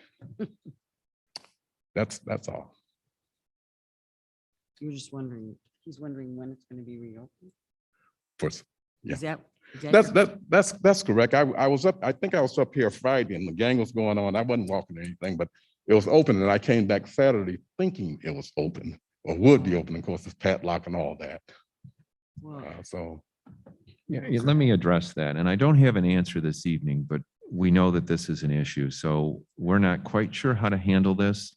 [SPEAKER 12] That's all.
[SPEAKER 6] You're just wondering, he's wondering when it's going to be reopened?
[SPEAKER 12] First, yeah.
[SPEAKER 6] Is that?
[SPEAKER 12] That's correct. I think I was up here Friday and the gang was going on. I wasn't walking or anything, but it was open and I came back Saturday thinking it was open or would be open. Of course, it's padlock and all that.
[SPEAKER 6] Well,
[SPEAKER 12] So
[SPEAKER 1] Yeah, let me address that. And I don't have an answer this evening, but we know that this is an issue. So we're not quite sure how to handle this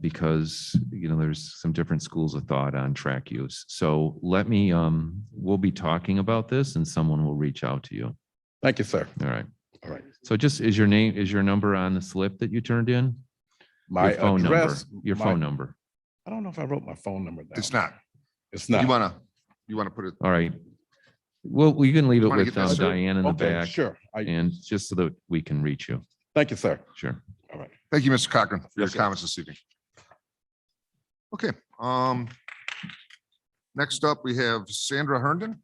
[SPEAKER 1] because, there's some different schools of thought on track use. So let me, we'll be talking about this and someone will reach out to you.
[SPEAKER 12] thank you, sir.
[SPEAKER 1] All right.
[SPEAKER 12] All right.
[SPEAKER 1] So just is your number on the slip that you turned in?
[SPEAKER 12] My
[SPEAKER 1] Your phone
[SPEAKER 12] address,
[SPEAKER 1] number, your
[SPEAKER 12] my-
[SPEAKER 1] phone number.
[SPEAKER 12] I don't know if I wrote my phone number down.
[SPEAKER 10] It's not.
[SPEAKER 12] It's
[SPEAKER 10] You
[SPEAKER 12] not.
[SPEAKER 10] wanna put it,
[SPEAKER 1] All right. Well, we can leave it
[SPEAKER 10] Wanna
[SPEAKER 1] with
[SPEAKER 10] get this-
[SPEAKER 1] Diane in the
[SPEAKER 12] Okay,
[SPEAKER 1] back
[SPEAKER 12] sure.
[SPEAKER 1] and just so that we can reach you.
[SPEAKER 12] Thank you, sir.
[SPEAKER 1] Sure.
[SPEAKER 12] All right.
[SPEAKER 10] thank you, Mr. Cochran, for your
[SPEAKER 12] Yes, sir.
[SPEAKER 10] comments this evening. Okay, next up, we have Sandra Herndon.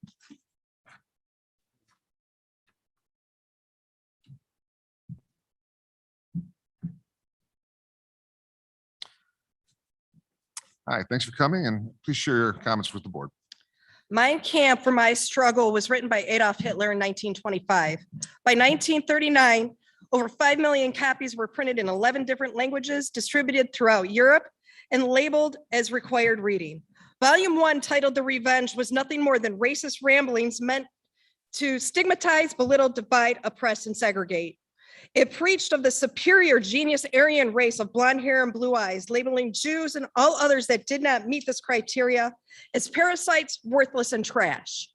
[SPEAKER 10] Hi, thanks for coming and please share your comments with the board.
[SPEAKER 13] Mein Kampf for My Struggle was written by Adolf Hitler in 1925. By 1939, over 5 million copies were printed in 11 different languages, distributed throughout Europe, and labeled as required reading. Volume 1, titled The Revenge, was nothing more than racist ramblings meant to stigmatize, belittle, divide, oppress, and segregate. It preached of the superior genius Aryan race of blonde hair and blue eyes, labeling Jews and all others that did not meet this criteria as parasites, worthless, and trash.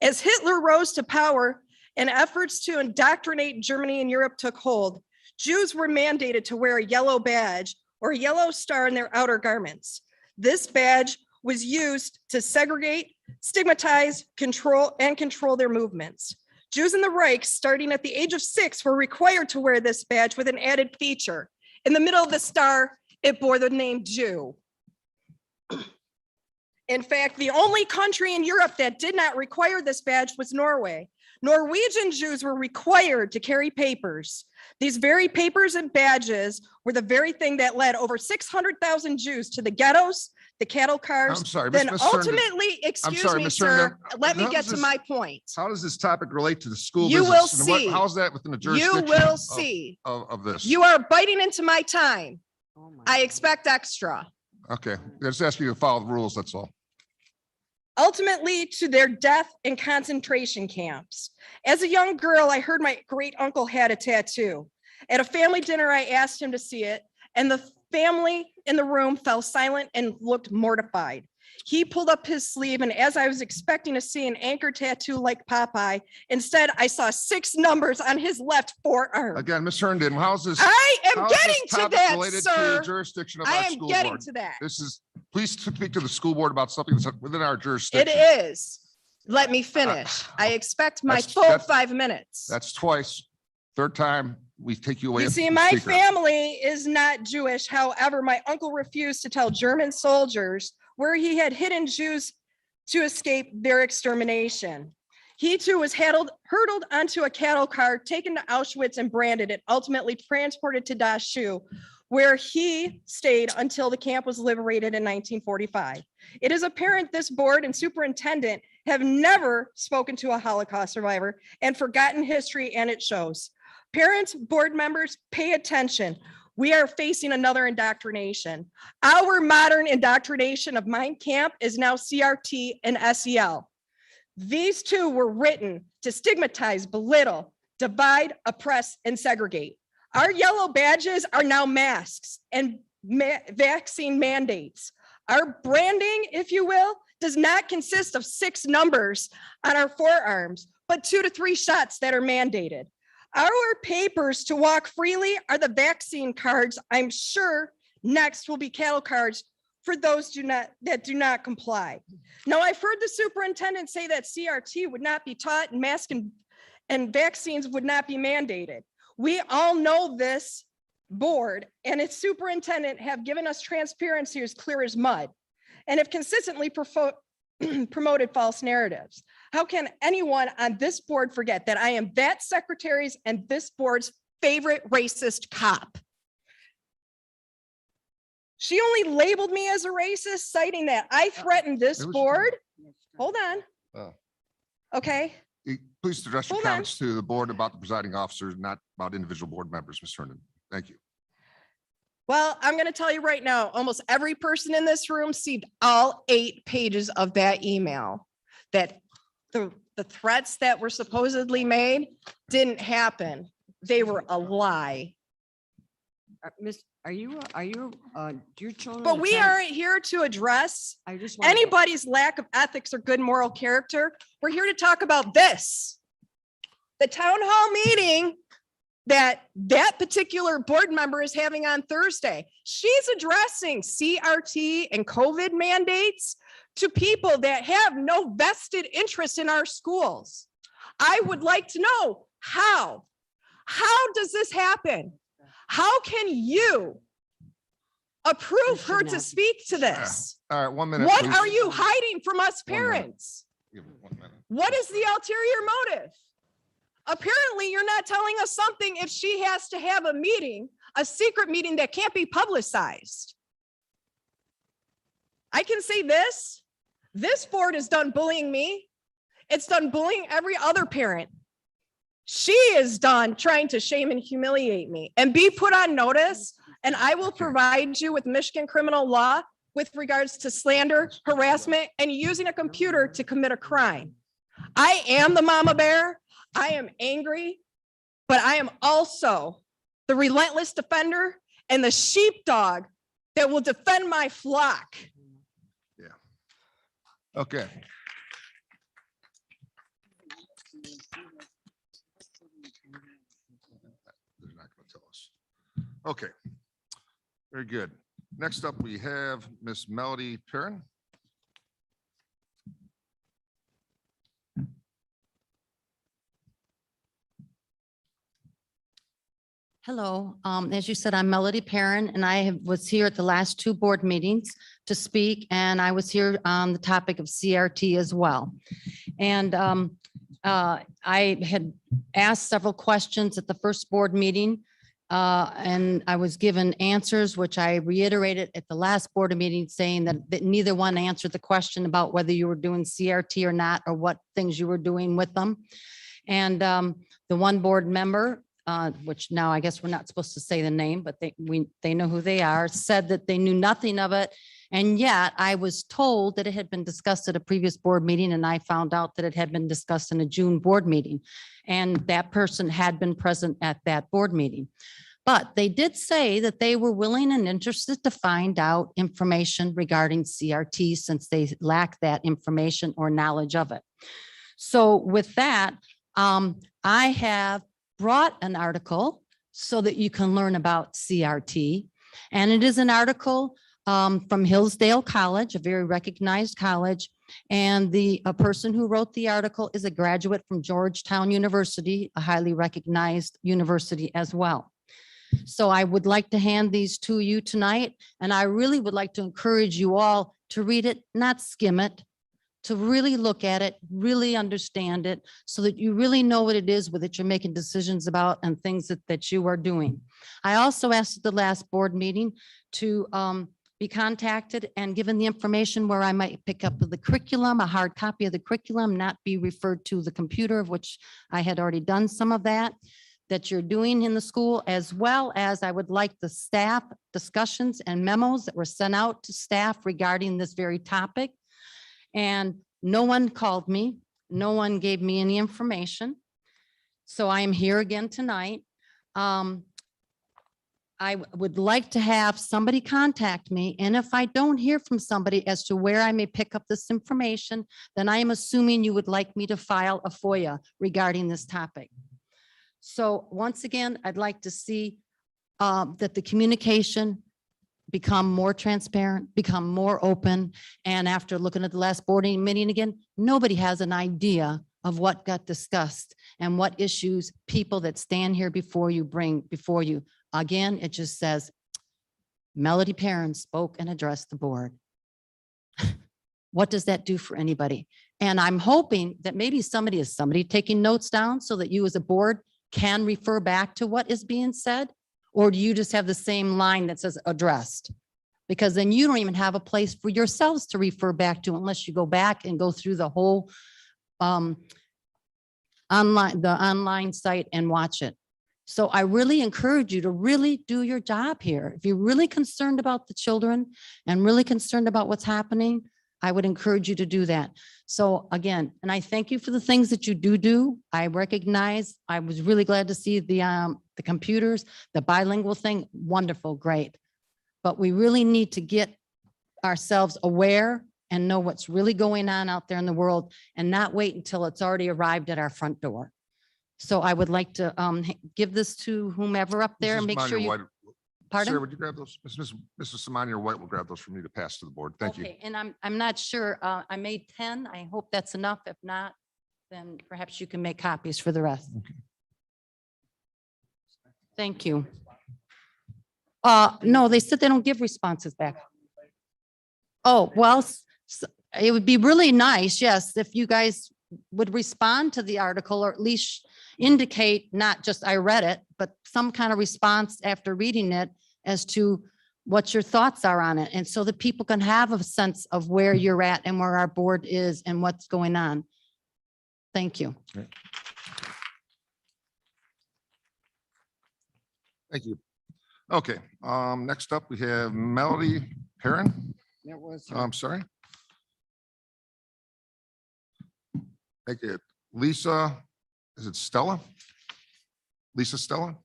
[SPEAKER 13] As Hitler rose to power and efforts to indoctrinate Germany and Europe took hold, Jews were mandated to wear a yellow badge or a yellow star in their outer garments. This badge was used to segregate, stigmatize, control their movements. Jews in the Reich, starting at the age of 6, were required to wear this badge with an added feature. In the middle of the star, it bore the name Jew. In fact, the only country in Europe that did not require this badge was Norway. Norwegian Jews were required to carry papers. These very papers and badges were the very thing that led over 600,000 Jews to the ghettos, the cattle cars.
[SPEAKER 10] I'm sorry,
[SPEAKER 13] Then
[SPEAKER 10] Ms. Herndon.
[SPEAKER 13] ultimately, excuse
[SPEAKER 10] sorry,
[SPEAKER 13] me,
[SPEAKER 10] Ms.
[SPEAKER 13] sir,
[SPEAKER 10] Herndon.
[SPEAKER 13] let me
[SPEAKER 10] How
[SPEAKER 13] get
[SPEAKER 10] does
[SPEAKER 13] to
[SPEAKER 10] this-
[SPEAKER 13] my point.
[SPEAKER 10] How does this topic relate to the school
[SPEAKER 13] You
[SPEAKER 10] business?
[SPEAKER 13] will
[SPEAKER 10] and what-
[SPEAKER 13] see.
[SPEAKER 10] How's that within the
[SPEAKER 13] You
[SPEAKER 10] jurisdiction?
[SPEAKER 13] will
[SPEAKER 10] of-
[SPEAKER 13] see.
[SPEAKER 10] Of this?
[SPEAKER 13] You are biting into my time.
[SPEAKER 6] oh my
[SPEAKER 13] I
[SPEAKER 6] God.
[SPEAKER 13] expect extra.
[SPEAKER 10] Okay, just ask you to follow the rules, that's all.
[SPEAKER 13] Ultimately to their death in concentration camps. As a young girl, I heard my great uncle had a tattoo. At a family dinner, I asked him to see it, and the family in the room fell silent and looked mortified. He pulled up his sleeve, and as I was expecting to see an anchor tattoo like Popeye, instead I saw 6 numbers on his left forearm.
[SPEAKER 10] Again, Ms. Herndon, how's this?
[SPEAKER 13] I am
[SPEAKER 10] how's this
[SPEAKER 13] getting to
[SPEAKER 10] topic
[SPEAKER 13] that,
[SPEAKER 10] related to the
[SPEAKER 13] sir.
[SPEAKER 10] Jurisdiction of
[SPEAKER 13] I
[SPEAKER 10] our
[SPEAKER 13] am
[SPEAKER 10] school
[SPEAKER 13] getting
[SPEAKER 10] board.
[SPEAKER 13] to that.
[SPEAKER 10] This is, please speak to the school board about something that's within our jurisdiction.
[SPEAKER 13] It is. Let me finish. I expect my
[SPEAKER 10] That's-
[SPEAKER 13] full
[SPEAKER 10] that's-
[SPEAKER 13] 5 minutes.
[SPEAKER 10] That's twice. Third time, we take you away.
[SPEAKER 13] You
[SPEAKER 10] as
[SPEAKER 13] see,
[SPEAKER 10] the
[SPEAKER 13] my
[SPEAKER 10] speaker.
[SPEAKER 13] family is not Jewish. However, my uncle refused to tell German soldiers where he had hidden Jews to escape their extermination. He too was hurtled onto a cattle car, taken to Auschwitz and branded and ultimately transported to Dachau, where he stayed until the camp was liberated in 1945. It is apparent this board and superintendent have never spoken to a Holocaust survivor and forgotten history, and it shows. Parents, board members, pay attention. We are facing another indoctrination. Our modern indoctrination of Mein Kampf is now CRT and SEL. These two were written to stigmatize, belittle, divide, oppress, and segregate. Our yellow badges are now masks and vaccine mandates. Our branding, if you will, does not consist of 6 numbers on our forearms, but 2 to 3 shots that are mandated. Our papers to walk freely are the vaccine cards. I'm sure next will be cattle cards for those that do not comply. Now, I've heard the superintendent say that CRT would not be taught and masks and vaccines would not be mandated. We all know this board and its superintendent have given us transparency as clear as mud and have consistently promoted false narratives. How can anyone on this board forget that I am that secretary's and this board's favorite racist cop? She only labeled me as a racist, citing that I threatened this board. Hold on.
[SPEAKER 10] Oh.
[SPEAKER 13] Okay.
[SPEAKER 10] Please address your
[SPEAKER 13] Hold on.
[SPEAKER 10] comments to the board about the presiding officers, not about individual board members, Ms. Hernan. Thank you.
[SPEAKER 13] Well, I'm going to tell you right now, almost every person in this room received all 8 pages of that email. That the threats that were supposedly made didn't happen. They were a lie.
[SPEAKER 6] Miss, are you, do your children?
[SPEAKER 13] But we
[SPEAKER 6] attend-
[SPEAKER 13] aren't here to address
[SPEAKER 6] I just want.
[SPEAKER 13] anybody's lack of ethics or good moral character. We're here to talk about this. The town hall meeting that particular board member is having on Thursday. She's addressing CRT and COVID mandates to people that have no vested interest in our schools. I would like to know how does this happen? How can you approve her to speak to this?
[SPEAKER 10] All right, 1 minute.
[SPEAKER 13] What
[SPEAKER 10] please.
[SPEAKER 13] are you hiding from us
[SPEAKER 10] 1 minute.
[SPEAKER 13] parents?
[SPEAKER 10] Give me 1 minute.
[SPEAKER 13] What is the ulterior motive? Apparently, you're not telling us something if she has to have a meeting, a secret meeting that can't be publicized. I can say this board is done bullying me. It's done bullying every other parent. She is done trying to shame and humiliate me and be put on notice. And I will provide you with Michigan criminal law with regards to slander, harassment, and using a computer to commit a crime. I am the mama bear. I am angry, but I am also the relentless defender and the sheepdog that will defend my flock.
[SPEAKER 10] Okay. They're not going to tell us. Okay. Very good. Next up, we have Miss Melody Perrin.
[SPEAKER 14] Hello, as you said, I'm Melody Perrin, and was here at the last 2 board meetings to speak, and I was here on the topic of CRT as well. And I had asked several questions at the first board meeting, and I was given answers, which I reiterated at the last board meeting, saying that neither one answered the question about whether you were doing CRT or not, or what things you were doing with them. And the one board member, which now I guess we're not supposed to say the name, but they know who they are, said that they knew nothing of it. And yet I was told that it had been discussed at a previous board meeting, and I found out that it had been discussed in a June board meeting. And that person had been present at that board meeting. But they did say that they were willing and interested to find out information regarding CRT, since they lack that information or knowledge of it. So with that, I have brought an article so that you can learn about CRT. And it is an article from Hillsdale College, a very recognized college. And a person who wrote the article is a graduate from Georgetown University, a highly recognized university as well. So I would like to hand these to you tonight. And I really would like to encourage you all to read it, not skim it, to really look at it, really understand it, so that you really know what it is that you're making decisions about and things that you are doing. I also asked at the last board meeting to be contacted and given the information where I might pick up the curriculum, a hard copy of the curriculum, not be referred to the computer, of which I had already done some of that you're doing in the school, as well as I would like the staff discussions and memos that were sent out to staff regarding this very topic. And no one called me. No one gave me any information. So I am here again tonight. I would like to have somebody contact me, and if I don't hear from somebody as to where I may pick up this information, then I am assuming you would like me to file a FOIA regarding this topic. So once again, I'd like to see that the communication become more transparent, become more open. And after looking at the last board meeting again, nobody has an idea of what got discussed and what issues people that stand here before you bring before you. Again, it just says, Melody Perrin spoke and addressed the board. What does that do for anybody? And I'm hoping that maybe somebody taking notes down so that you as a board can refer back to what is being said? Or do you just have the same line that says addressed? Because then you don't even have a place for yourselves to refer back to unless you go back and go through the whole online site and watch it. So I really encourage you to really do your job here. If you're really concerned about the children and really concerned about what's happening, I would encourage you to do that. So again, and I thank you for the things that you do. I recognize, I was really glad to see the computers, the bilingual thing, wonderful, great. But we really need to get ourselves aware and know what's really going on out there in the world and not wait until it's already arrived at our front door. So I would like to give this to whomever up there and make sure you. Pardon?
[SPEAKER 10] Sir, would you grab those? Mrs. Samani or White will grab those from you to pass to the board. Thank you.
[SPEAKER 14] Okay, and I'm not sure, I made 10. I hope that's enough. If not, then perhaps you can make copies for the rest. Thank you. No, they said they don't give responses back. Oh, well, it would be really nice, yes, if you guys would respond to the article or at least indicate, not just I read it, but some kind of response after reading it as to what your thoughts are on it. And so that people can have a sense of where you're at and where our board is and what's going on. Thank you.
[SPEAKER 10] Thank you. Okay, next up, we have Melody Perrin.
[SPEAKER 6] That was.
[SPEAKER 10] I'm sorry. Thank you. Lisa, is it Stella? Lisa Stella?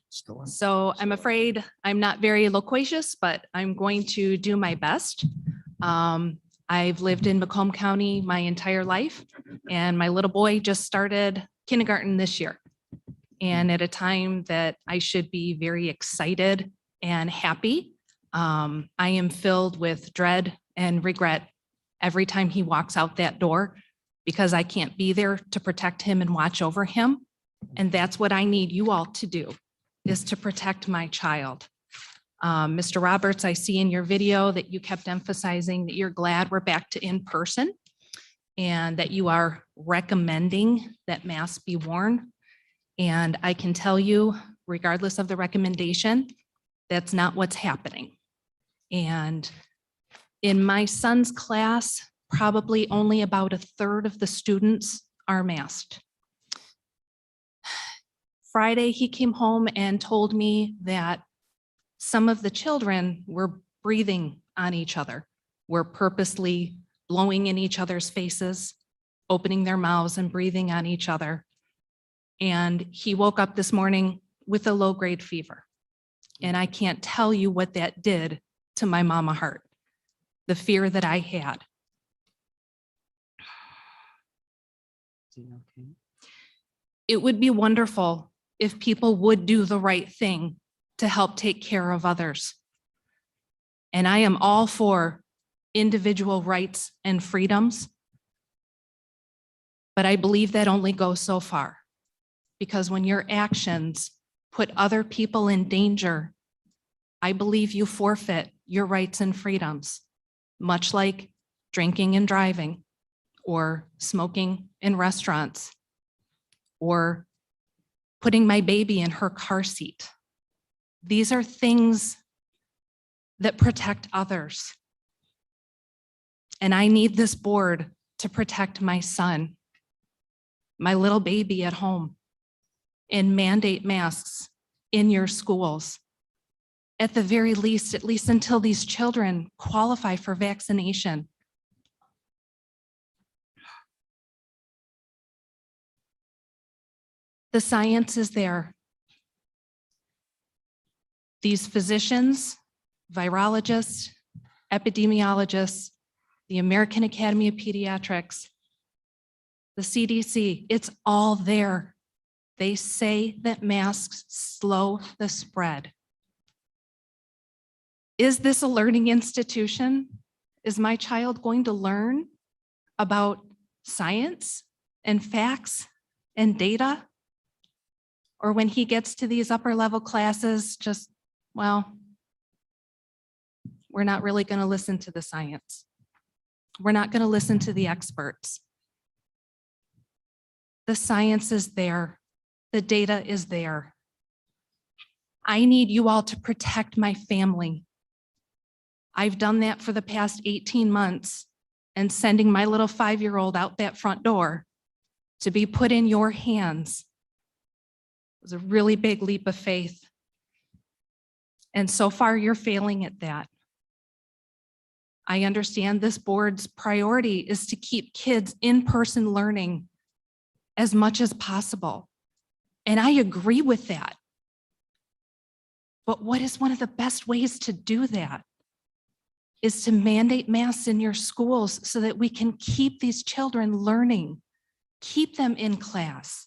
[SPEAKER 10] Stella?
[SPEAKER 15] So I'm afraid I'm not very loquacious, but I'm going to do my best. I've lived in Macomb County my entire life, and my little boy just started kindergarten this year. And at a time that I should be very excited and happy, I am filled with dread and regret every time he walks out that door because I can't be there to protect him and watch over him. And that's what I need you all to do, is to protect my child. Mr. Roberts, I see in your video that you kept emphasizing that you're glad we're back to in-person and that you are recommending that masks be worn. And I can tell you, regardless of the recommendation, that's not what's happening. And in my son's class, probably only about a third of the students are masked. Friday, he came home and told me that some of the children were breathing on each other, were purposely blowing in each other's faces, opening their mouths and breathing on each other. And he woke up this morning with a low-grade fever. And I can't tell you what that did to my mama heart, the fear that I had. It would be wonderful if people would do the right thing to help take care of others. And I am all for individual rights and freedoms, but I believe that only goes so far, because when your actions put other people in danger, I believe you forfeit your rights and freedoms, much like drinking and driving, or smoking in restaurants, or putting my baby in her car seat. These are things that protect others. And I need this board to protect my son, my little baby at home, and mandate masks in your schools. At the very least, at least until these children qualify for vaccination. The science is there. These physicians, virologists, epidemiologists, the American Academy of Pediatrics, the CDC, it's all there. They say that masks slow the spread. Is this a learning institution? Is my child going to learn about science and facts and data? Or when he gets to these upper level classes, just, well, we're not really going to listen to the science. We're not going to listen to the experts. The science is there. The data is there. I need you all to protect my family. I've done that for the past 18 months, and sending my little 5-year-old out that front door to be put in your hands was a really big leap of faith. And so far, you're failing at that. I understand this board's priority is to keep kids in-person learning as much as possible. And I agree with that. But what is one of the best ways to do that? Is to mandate masks in your schools so that we can keep these children learning, keep them in class.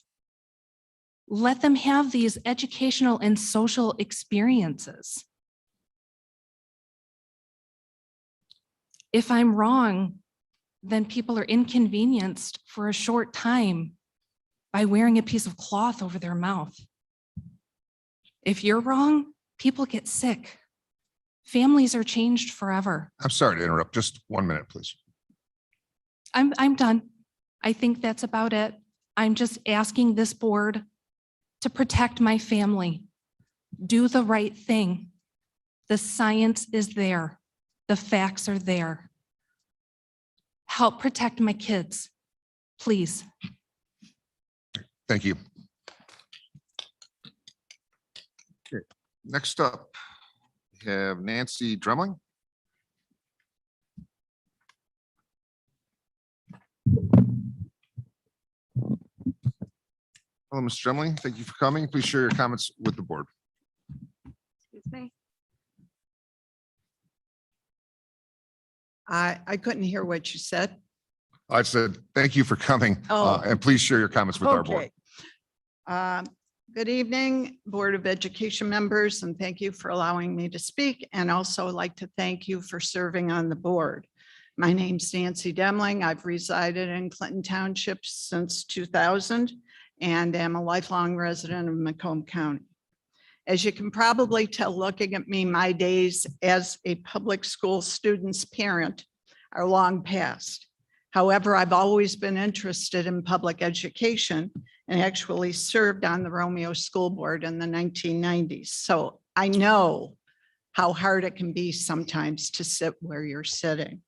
[SPEAKER 15] Let them have these educational and social experiences. If I'm wrong, then people are inconvenienced for a short time by wearing a piece of cloth over their mouth. If you're wrong, people get sick. Families are changed forever.
[SPEAKER 10] I'm sorry to interrupt. Just 1 minute, please.
[SPEAKER 15] I'm done. I think that's about it. I'm just asking this board to protect my family. Do the right thing. The science is there. The facts are there. Help protect my kids, please.
[SPEAKER 10] Thank you. Okay. Next up, we have Nancy Dremling. Hello, Ms. Dremling. Thank you for coming. Please share your comments with the board.
[SPEAKER 16] Excuse me. I couldn't hear what you said.
[SPEAKER 10] I said, thank you for coming,
[SPEAKER 16] Oh.
[SPEAKER 10] and please share your comments with our board.
[SPEAKER 16] Okay. Good evening, Board of Education members, and thank you for allowing me to speak. And also like to thank you for serving on the board. My name's Nancy Demling. I've resided in Clinton Township since 2000 and am a lifelong resident of Macomb County. As you can probably tell, looking at me, my days as a public school student's parent are long past. However, I've always been interested in public education and actually served on the Romeo School Board in the 1990s. So I know how hard it can be sometimes to sit where you're sitting.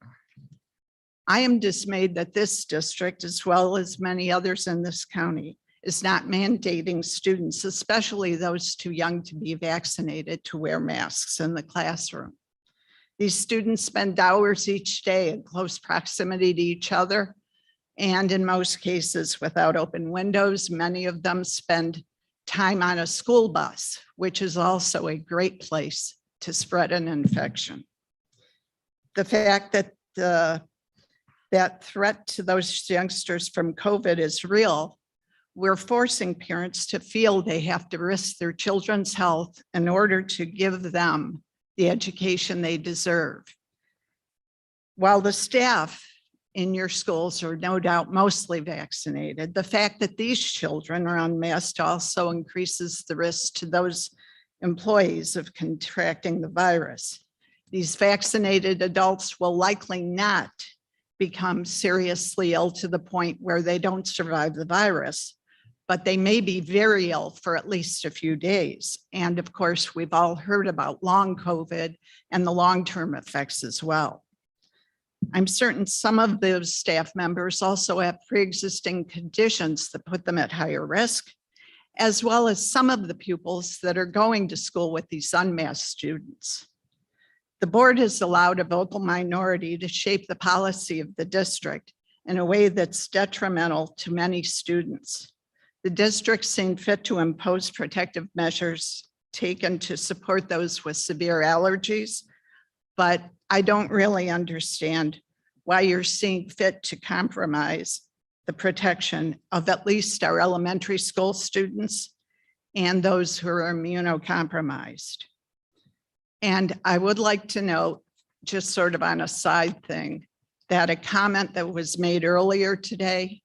[SPEAKER 16] I am dismayed that this district, as well as many others in this county, is not mandating students, especially those too young to be vaccinated, to wear masks in the classroom. These students spend hours each day in close proximity to each other, and in most cases without open windows. Many of them spend time on a school bus, which is also a great place to spread an infection. The fact that that threat to those youngsters from COVID is real, we're forcing parents to feel they have to risk their children's health in order to give them the education they deserve. While the staff in your schools are no doubt mostly vaccinated, the fact that these children are unmasked also increases the risk to those employees of contracting the virus. These vaccinated adults will likely not become seriously ill to the point where they don't survive the virus, but they may be very ill for at least a few days. And of course, we've all heard about long COVID and the long-term effects as well. I'm certain some of those staff members also have pre-existing conditions that put them at higher risk, as well as some of the pupils that are going to school with these unmasked students. The board has allowed a vocal minority to shape the policy of the district in a way that's detrimental to many students. The district seen fit to impose protective measures taken to support those with severe allergies, but I don't really understand why you're seeing fit to compromise the protection of at least our elementary school students and those who are immunocompromised. And I would like to note, just sort of on a side thing, that a comment that was made earlier today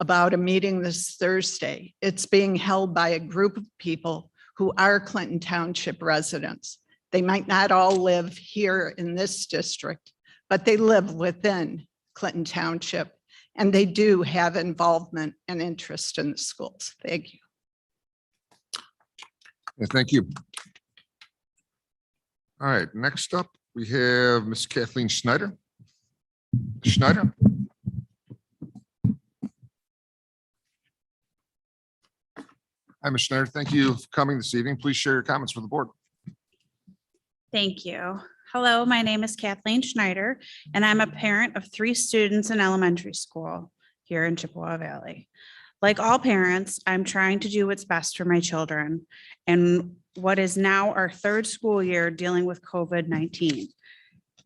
[SPEAKER 16] about a meeting this Thursday, it's being held by a group of people who are Clinton Township residents. They might not all live here in this district, but they live within Clinton Township, and they do have involvement and interest in the schools. Thank you.
[SPEAKER 10] Thank you. All right, next up, we have Ms. Kathleen Schneider. Schneider. Hi, Ms. Schneider. Thank you for coming this evening. Please share your comments with the board.
[SPEAKER 17] Thank you. Hello, my name is Kathleen Schneider, and I'm a parent of 3 students in elementary school here in Chippewa Valley. Like all parents, I'm trying to do what's best for my children and what is now our 3rd school year dealing with COVID-19.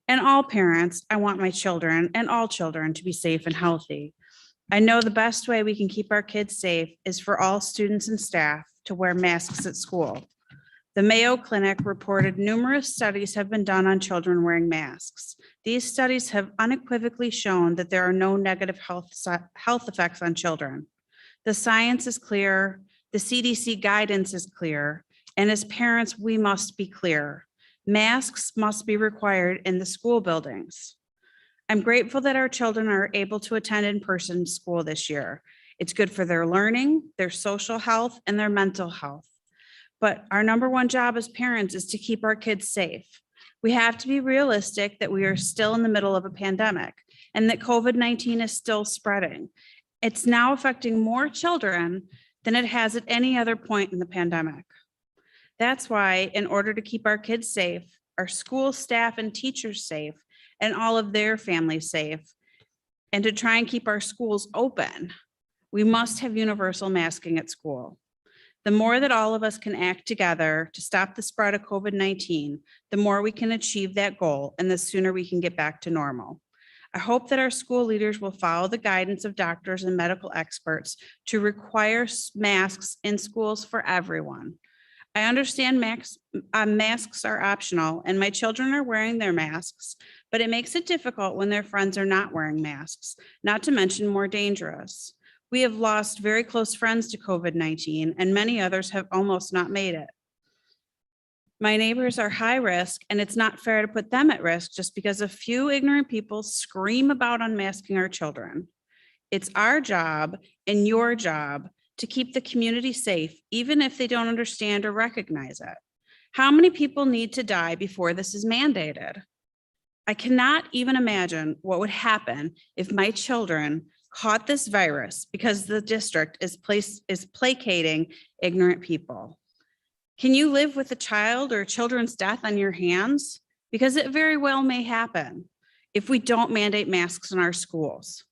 [SPEAKER 17] And all parents, I want my children and all children to be safe and healthy. I know the best way we can keep our kids safe is for all students and staff to wear masks at school. The Mayo Clinic reported numerous studies have been done on children wearing masks. These studies have unequivocally shown that there are no negative health effects on children. The science is clear, the CDC guidance is clear, and as parents, we must be clear. Masks must be required in the school buildings. I'm grateful that our children are able to attend in-person school this year. It's good for their learning, their social health, and their mental health. But our number one job as parents is to keep our kids safe. We have to be realistic that we are still in the middle of a pandemic and that COVID-19 is still spreading. It's now affecting more children than it has at any other point in the pandemic. That's why, in order to keep our kids safe, our school staff and teachers safe, and all of their families safe, and to try and keep our schools open, we must have universal masking at school. The more that all of us can act together to stop the spread of COVID-19, the more we can achieve that goal, and the sooner we can get back to normal. I hope that our school leaders will follow the guidance of doctors and medical experts to require masks in schools for everyone. I understand masks are optional and my children are wearing their masks, but it makes it difficult when their friends are not wearing masks, not to mention more dangerous. We have lost very close friends to COVID-19 and many others have almost not made it. My neighbors are high risk and it's not fair to put them at risk just because a few ignorant people scream about unmasking our children. It's our job and your job to keep the community safe, even if they don't understand or recognize it. How many people need to die before this is mandated? I cannot even imagine what would happen if my children caught this virus because the district is placating ignorant people. Can you live with a child or children's death on your hands? Because it very well may happen if we don't mandate masks in our schools.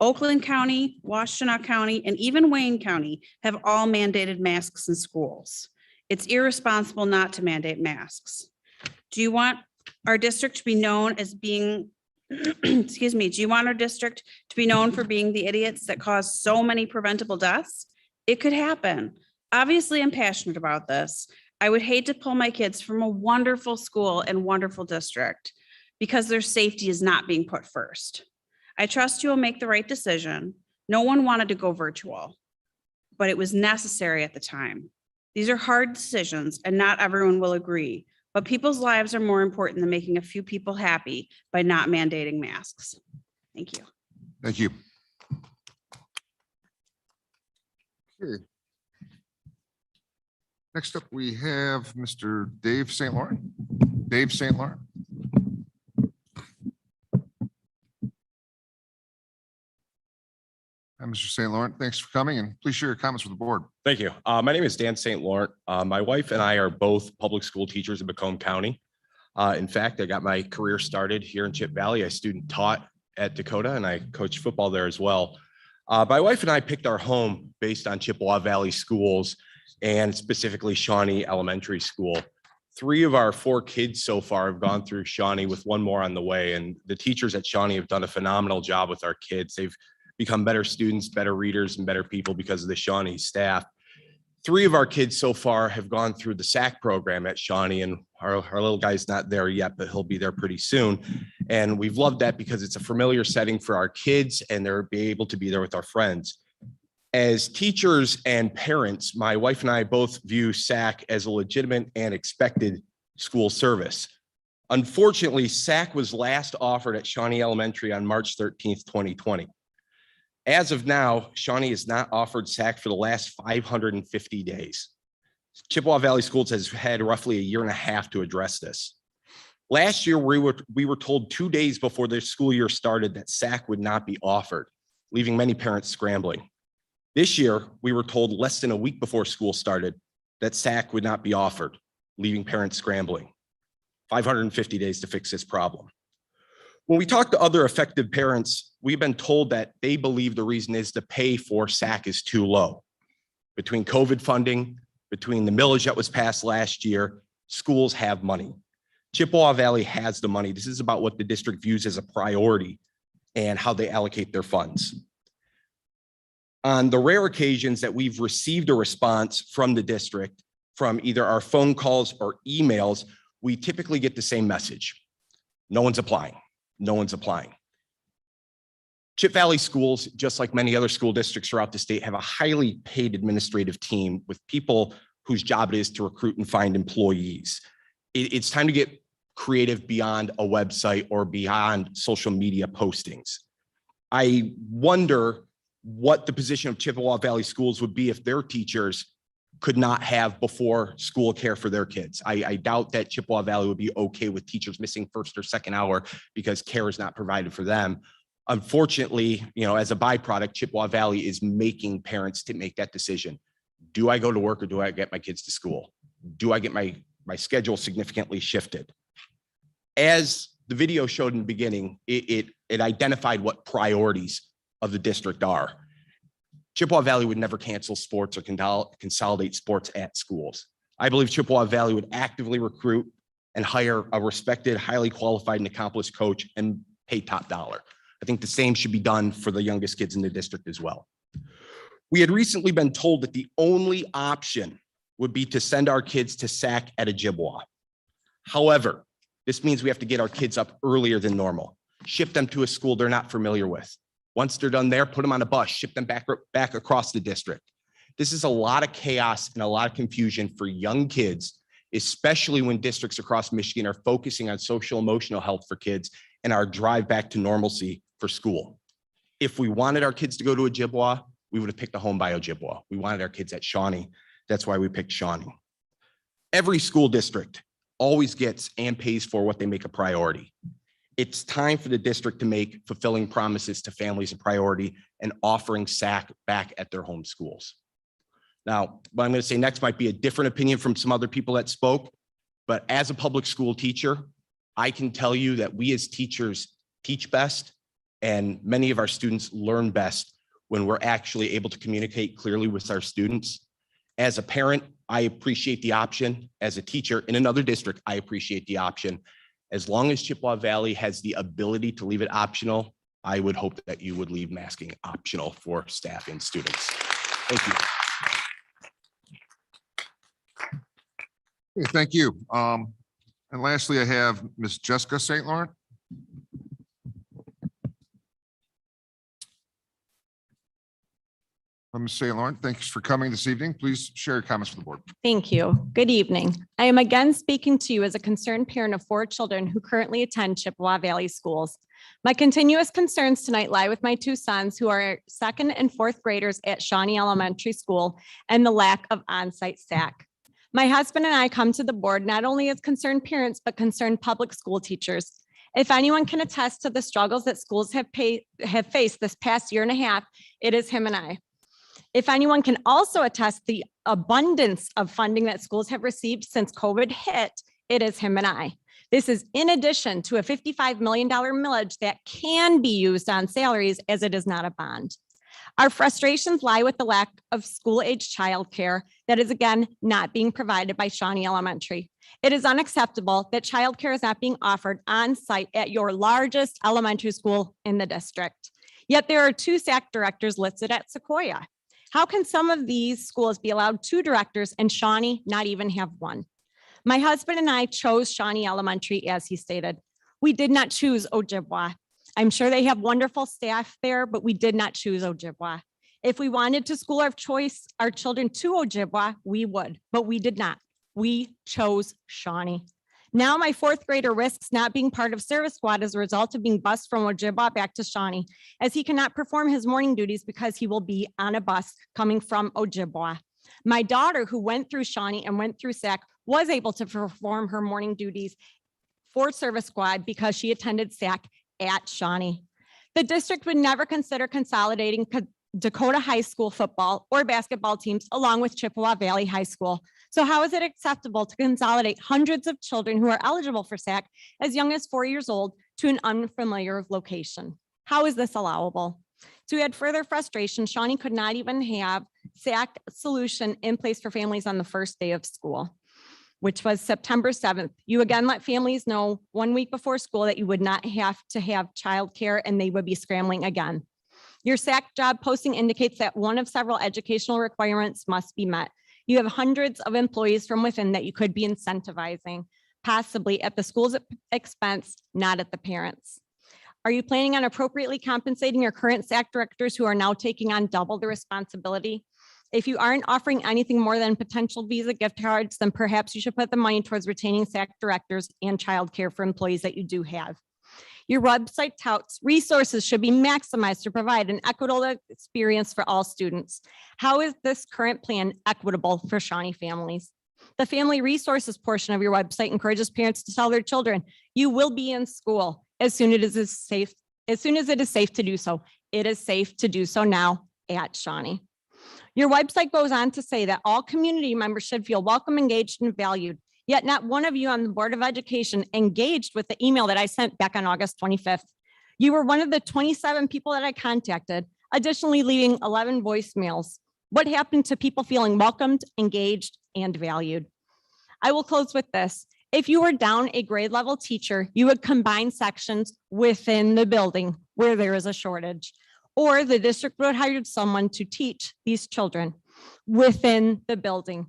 [SPEAKER 17] Oakland County, Washtenaw County, and even Wayne County have all mandated masks in schools. It's irresponsible not to mandate masks. Do you want our district to be known as being, excuse me, do you want our district to be known for being the idiots that cause so many preventable deaths? It could happen. Obviously, I'm passionate about this. I would hate to pull my kids from a wonderful school and wonderful district because their safety is not being put first. I trust you will make the right decision. No one wanted to go virtual, but it was necessary at the time. These are hard decisions and not everyone will agree, but people's lives are more important than making a few people happy by not mandating masks. Thank you.
[SPEAKER 10] Thank you. Okay. Next up, we have Mr. Dave St. Laurent. Dave St. Laurent. Hi, Mr. St. Laurent. Thanks for coming and please share your comments with the board.
[SPEAKER 18] Thank you. My name is Dan St. Laurent. My wife and I are both public school teachers in Macomb County. In fact, I got my career started here in Chip Valley. I student taught at Dakota and I coached football there as well. My wife and I picked our home based on Chippewa Valley schools and specifically Shawnee Elementary School. 3 of our 4 kids so far have gone through Shawnee with 1 more on the way. And the teachers at Shawnee have done a phenomenal job with our kids. They've become better students, better readers, and better people because of the Shawnee staff. 3 of our kids so far have gone through the SAC program at Shawnee, and our little guy's not there yet, but he'll be there pretty soon. And we've loved that because it's a familiar setting for our kids and they're be able to be there with our friends. As teachers and parents, my wife and I both view SAC as a legitimate and expected school service. Unfortunately, SAC was last offered at Shawnee Elementary on March 13th, 2020. As of now, Shawnee has not offered SAC for the last 550 days. Chippewa Valley Schools has had roughly 1.5 years to address this. Last year, we were told 2 days before the school year started that SAC would not be offered, leaving many parents scrambling. This year, we were told less than a week before school started that SAC would not be offered, leaving parents scrambling. 550 days to fix this problem. When we talk to other affected parents, we've been told that they believe the reason is the pay for SAC is too low. Between COVID funding, between the millage that was passed last year, schools have money. Chippewa Valley has the money. This is about what the district views as a priority and how they allocate their funds. On the rare occasions that we've received a response from the district, from either our phone calls or emails, we typically get the same message. No one's applying. No one's applying. Chip Valley Schools, just like many other school districts throughout the state, have a highly paid administrative team with people whose job it is to recruit and find employees. It's time to get creative beyond a website or beyond social media postings. I wonder what the position of Chippewa Valley Schools would be if their teachers could not have before school care for their kids. I doubt that Chippewa Valley would be okay with teachers missing first or second hour because care is not provided for them. Unfortunately, as a byproduct, Chippewa Valley is making parents to make that decision. Do I go to work or do I get my kids to school? Do I get my schedule significantly shifted? As the video showed in the beginning, it identified what priorities of the district are. Chippewa Valley would never cancel sports or consolidate sports at schools. I believe Chippewa Valley would actively recruit and hire a respected, highly qualified and accomplished coach and pay top dollar. I think the same should be done for the youngest kids in the district as well. We had recently been told that the only option would be to send our kids to SAC at Ojibwa. However, this means we have to get our kids up earlier than normal, ship them to a school they're not familiar with. Once they're done there, put them on a bus, ship them back across the district. This is a lot of chaos and a lot of confusion for young kids, especially when districts across Michigan are focusing on social emotional health for kids and our drive back to normalcy for school. If we wanted our kids to go to Ojibwa, we would have picked a home by Ojibwa. We wanted our kids at Shawnee. That's why we picked Shawnee. Every school district always gets and pays for what they make a priority. It's time for the district to make fulfilling promises to families a priority and offering SAC back at their home schools. Now, what I'm going to say next might be a different opinion from some other people that spoke, but as a public school teacher, I can tell you that we as teachers teach best and many of our students learn best when we're actually able to communicate clearly with our students. As a parent, I appreciate the option. As a teacher in another district, I appreciate the option. As long as Chippewa Valley has the ability to leave it optional, I would hope that you would leave masking optional for staff and students. Thank you.
[SPEAKER 10] Okay, thank you. And lastly, I have Ms. Jessica St. Laurent. Ms. St. Laurent, thanks for coming this evening. Please share your comments with the board.
[SPEAKER 19] Thank you. Good evening. I am again speaking to you as a concerned parent of 4 children who currently attend Chippewa Valley schools. My continuous concerns tonight lie with my 2 sons who are 2nd and 4th graders at Shawnee Elementary School and the lack of on-site SAC. My husband and I come to the board not only as concerned parents, but concerned public school teachers. If anyone can attest to the struggles that schools have faced this past 1.5 years, it is him and I. If anyone can also attest the abundance of funding that schools have received since COVID hit, it is him and I. This is in addition to a $55 million millage that can be used on salaries as it is not a bond. Our frustrations lie with the lack of school-age childcare that is again not being provided by Shawnee Elementary. It is unacceptable that childcare is not being offered on site at your largest elementary school in the district. Yet there are 2 SAC directors listed at Sequoia. How can some of these schools be allowed 2 directors and Shawnee not even have 1? My husband and I chose Shawnee Elementary, as he stated. We did not choose Ojibwa. I'm sure they have wonderful staff there, but we did not choose Ojibwa. If we wanted to school our choice, our children to Ojibwa, we would, but we did not. We chose Shawnee. Now my 4th grader risks not being part of service squad as a result of being bused from Ojibwa back to Shawnee, as he cannot perform his morning duties because he will be on a bus coming from Ojibwa. My daughter, who went through Shawnee and went through SAC, was able to perform her morning duties for service squad because she attended SAC at Shawnee. The district would never consider consolidating Dakota High School football or basketball teams along with Chippewa Valley High School. So how is it acceptable to consolidate hundreds of children who are eligible for SAC as young as 4 years old to an unfamiliar location? How is this allowable? To add further frustration, Shawnee could not even have SAC solution in place for families on the first day of school, which was September 7th. You again let families know 1 week before school that you would not have to have childcare and they would be scrambling again. Your SAC job posting indicates that one of several educational requirements must be met. You have hundreds of employees from within that you could be incentivizing, possibly at the school's expense, not at the parents. Are you planning on appropriately compensating your current SAC directors who are now taking on double the responsibility? If you aren't offering anything more than potential Visa gift cards, then perhaps you should put the money towards retaining SAC directors and childcare for employees that you do have. Your website touts resources should be maximized to provide an equitable experience for all students. How is this current plan equitable for Shawnee families? The family resources portion of your website encourages parents to tell their children, you will be in school as soon as it is safe to do so. It is safe to do so now at Shawnee. Your website goes on to say that all community members should feel welcome, engaged, and valued. Yet not one of you on the Board of Education engaged with the email that I sent back on August 25th. You were one of the 27 people that I contacted, additionally leaving 11 voicemails. What happened to people feeling welcomed, engaged, and valued? I will close with this. If you were down a grade level teacher, you would combine sections within the building where there is a shortage, or the district would hire someone to teach these children within the building.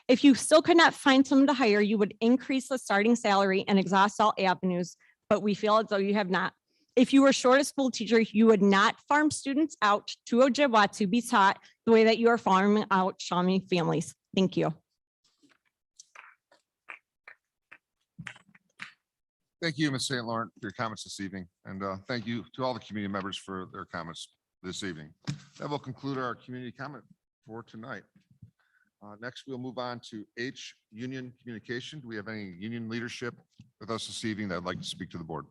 [SPEAKER 19] If you still could not find someone to hire, you would increase the starting salary and exhaust all avenues, but we feel as though you have not. If you were short a school teacher, you would not farm students out to Ojibwa to be taught the way that you are farming out Shawnee families. Thank you.
[SPEAKER 10] Thank you, Ms. St. Laurent, for your comments this evening. And thank you to all the community members for their comments this evening. That will conclude our community comment for tonight. Next, we'll move on to H, union communication. Do we have any union leadership with us this evening that would like to speak to the board?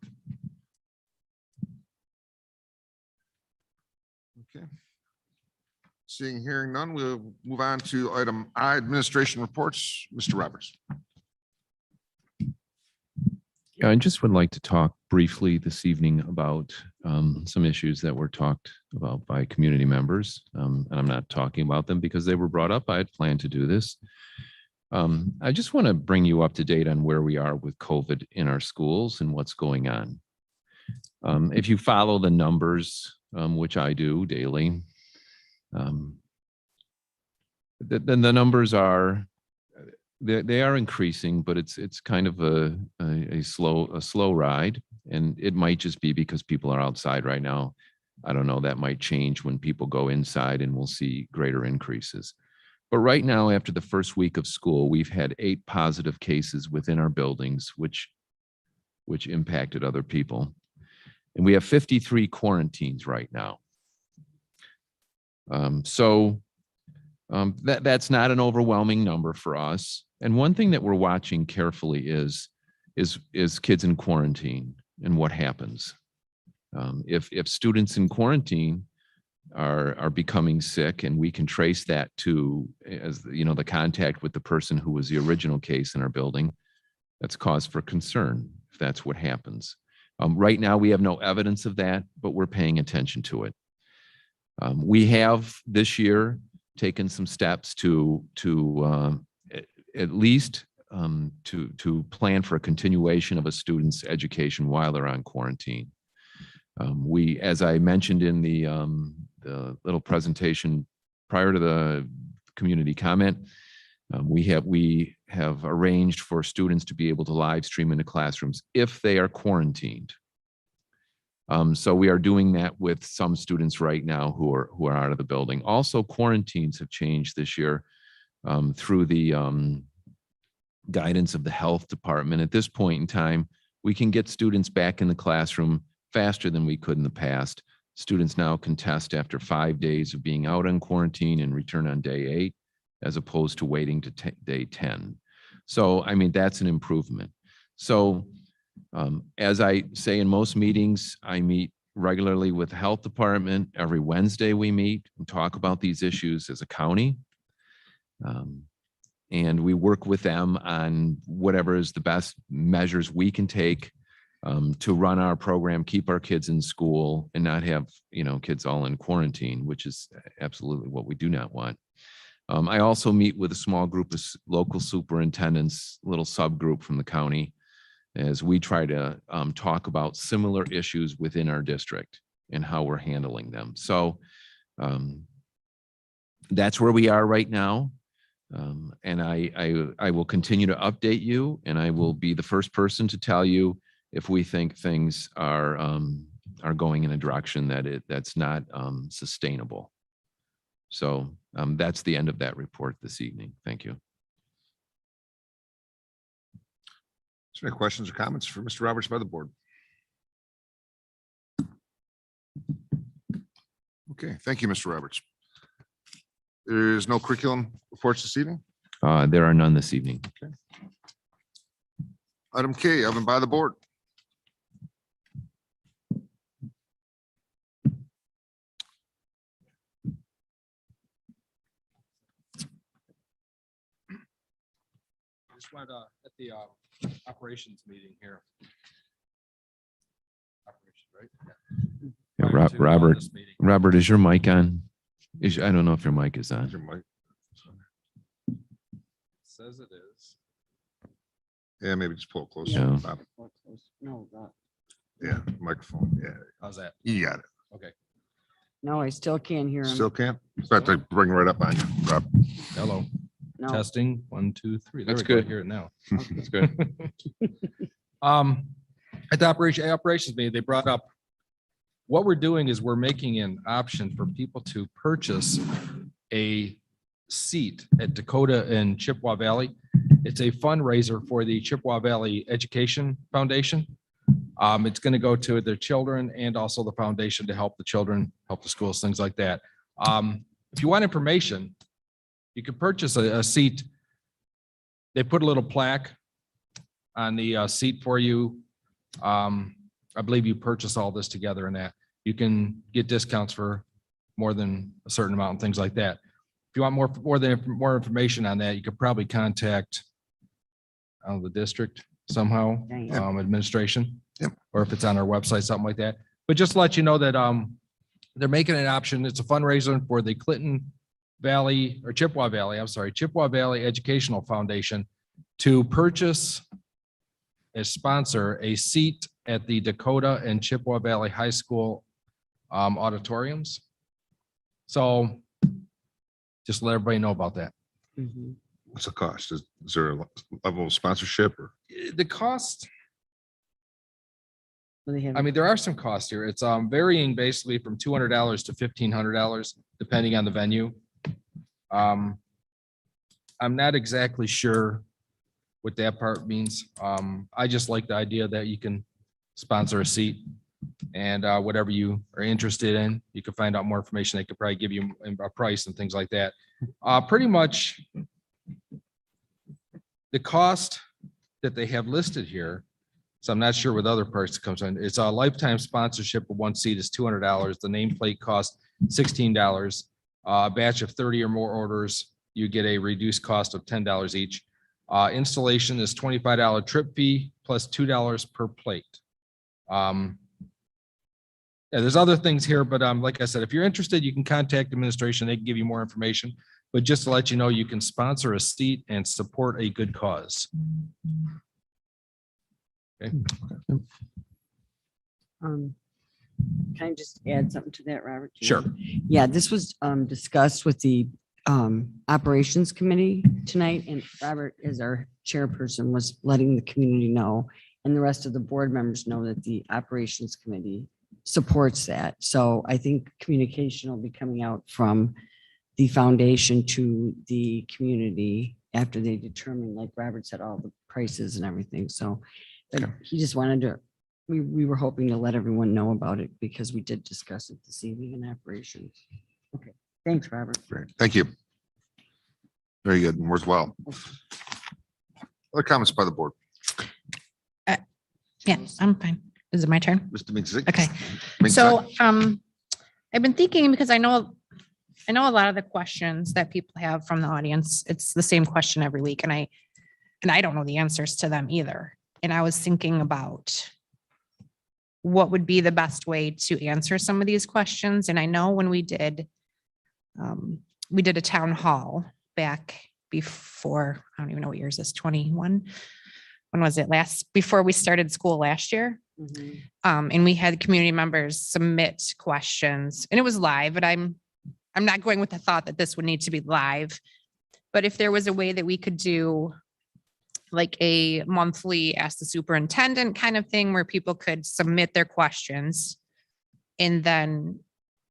[SPEAKER 10] Okay. Seeing, hearing none, we'll move on to item I, administration reports. Mr. Roberts.
[SPEAKER 1] Yeah, I just would like to talk briefly this evening about some issues that were talked about by community members. And I'm not talking about them because they were brought up. I had planned to do this. I just want to bring you up to date on where we are with COVID in our schools and what's going on. If you follow the numbers, which I do daily, then the numbers are, they are increasing, but it's kind of a slow ride, and it might just be because people are outside right now. I don't know, that might change when people go inside and we'll see greater increases. But right now, after the first week of school, we've had 8 positive cases within our buildings, which impacted other people. And we have 53 quarantines right now. That's not an overwhelming number for us. And one thing that we're watching carefully is kids in quarantine and what happens. If students in quarantine are becoming sick, and we can trace that to, as you know, the contact with the person who was the original case in our building, that's cause for concern if that's what happens. Right now, we have no evidence of that, but we're paying attention to it. We have this year taken some steps to at least to plan for a continuation of a student's education while they're on quarantine. We, as I mentioned in the little presentation prior to the community comment, we have arranged for students to be able to live stream into classrooms if they are quarantined. So we are doing that with some students right now who are out of the building. Also, quarantines have changed this year through the guidance of the health department. At this point in time, we can get students back in the classroom faster than we could in the past. Students now can test after 5 days of being out on quarantine and return on day 8, as opposed to waiting to day 10. So, I mean, that's an improvement. So, as I say in most meetings, I meet regularly with the health department. Every Wednesday we meet and talk about these issues as a county. And we work with them on whatever is the best measures we can take to run our program, keep our kids in school, and not have, kids all in quarantine, which is absolutely what we do not want. I also meet with a small group of local superintendents, little subgroup from the county, as we try to talk about similar issues within our district and how we're handling them. So that's where we are right now. And I will continue to update you, and I will be the first person to tell you if we think things are going in a direction that's not sustainable. So that's the end of that report this evening. Thank you.
[SPEAKER 10] Is there any questions or comments for Mr. Roberts by the board? Okay, thank you, Mr. Roberts. There is no curriculum reports this evening.
[SPEAKER 1] There are none this evening.
[SPEAKER 10] Okay. Item K, of and by the board.
[SPEAKER 7] Just wanted at the operations meeting here. Operations, right? Yeah.
[SPEAKER 1] Yeah,
[SPEAKER 7] Prior to,
[SPEAKER 1] Robert,
[SPEAKER 7] this meeting.
[SPEAKER 1] Robert, is your mic on? I don't know if your mic is on.
[SPEAKER 10] Your mic.
[SPEAKER 7] Says it is.
[SPEAKER 10] Yeah, maybe just pull it closer.
[SPEAKER 1] Yeah.
[SPEAKER 10] Bob.
[SPEAKER 6] No, not.
[SPEAKER 10] Yeah, microphone. Yeah,
[SPEAKER 7] How's that?
[SPEAKER 10] you got it.
[SPEAKER 7] Okay.
[SPEAKER 6] No, I still can't hear him.
[SPEAKER 10] Still can't? About to bring right up on you, Rob.
[SPEAKER 7] Hello.
[SPEAKER 6] No.
[SPEAKER 7] Testing 1, 2, 3. There
[SPEAKER 1] That's
[SPEAKER 7] we go.
[SPEAKER 1] good.
[SPEAKER 7] Hear it now.
[SPEAKER 1] That's good.
[SPEAKER 7] At the operations meeting, they brought up what we're doing is we're making an option for people to purchase a seat at Dakota and Chippewa Valley. It's a fundraiser for the Chippewa Valley Education Foundation. It's going to go to their children and also the foundation to help the children, help the schools, things like that. If you want information, you can purchase a seat. They put a little plaque on the seat for you. I believe you purchase all this together in that. You can get discounts for more than a certain amount and things like that. If you want more information on that, you could probably contact the district somehow, administration.
[SPEAKER 10] Yep.
[SPEAKER 7] Or if it's on our website, something like that. But just to let you know that they're making an option. It's a fundraiser for the Chippewa Valley Educational Foundation to purchase and sponsor a seat at the Dakota and Chippewa Valley High School auditoriums. So just let everybody know about that.
[SPEAKER 6] Mhm.
[SPEAKER 10] What's the cost? Is there a level of sponsorship or?
[SPEAKER 7] The cost,
[SPEAKER 6] Do they have-
[SPEAKER 7] I mean, there are some costs here. It's varying basically from $200 to $1,500, depending on the venue. I'm not exactly sure what that part means. I just like the idea that you can sponsor a seat and whatever you are interested in, you can find out more information. They could probably give you a price and things like that. Pretty much the cost that they have listed here. So I'm not sure what other parts it comes on. It's a lifetime sponsorship of one seat is $200. The nameplate costs $16. A batch of 30 or more orders, you get a reduced cost of $10 each. Installation is $25 trip fee plus $2 per plate. Yeah, there's other things here, but like I said, if you're interested, you can contact administration. They can give you more information. But just to let you know, you can sponsor a seat and support a good cause. Okay.
[SPEAKER 6] Can I just add something to that, Robert?
[SPEAKER 7] Sure.
[SPEAKER 6] Yeah, this was discussed with the operations committee tonight, and Robert, as our chairperson, was letting the community know and the rest of the board members know that the operations committee supports that. So I think communication will be coming out from the foundation to the community after they determine, like Robert said, all the prices and everything. So but he just wanted to, we were hoping to let everyone know about it because we did discuss it this evening in operations. Okay, thanks, Robert.
[SPEAKER 10] Great. Thank you. Very good. And worked well. Other comments by the board?
[SPEAKER 20] Yeah, I'm fine. Is it my turn?
[SPEAKER 10] Mr. Minzik?
[SPEAKER 20] Okay. So I've been thinking because I know a lot of the questions that people have from the audience, it's the same question every week and I don't know the answers to them either. And I was thinking about what would be the best way to answer some of these questions. And I know when we did a town hall back before, I don't even know what year is this, 21? When was it before we started school last year? And we had community members submit questions and it was live, but I'm not going with the thought that this would need to be live. But if there was a way that we could do like a monthly ask the superintendent kind of thing where people could submit their questions and then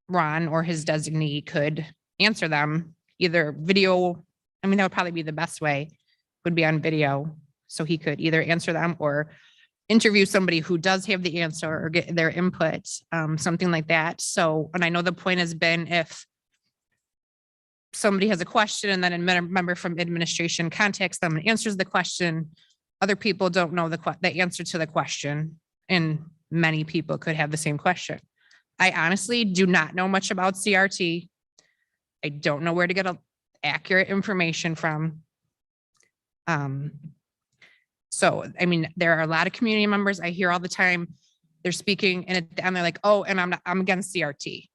[SPEAKER 20] Ron or his designee could answer them, either video. I mean, that would probably be the best way, would be on video. So he could either answer them or interview somebody who does have the answer or get their input, something like that. So, and I know the point has been if somebody has a question and then a member from administration contacts them and answers the question, other people don't know the answer to the question, and many people could have the same question. I honestly do not know much about CRT. I don't know where to get accurate information from. So, I mean, there are a lot of community members I hear all the time. They're speaking and they're like, oh, and I'm against CRT.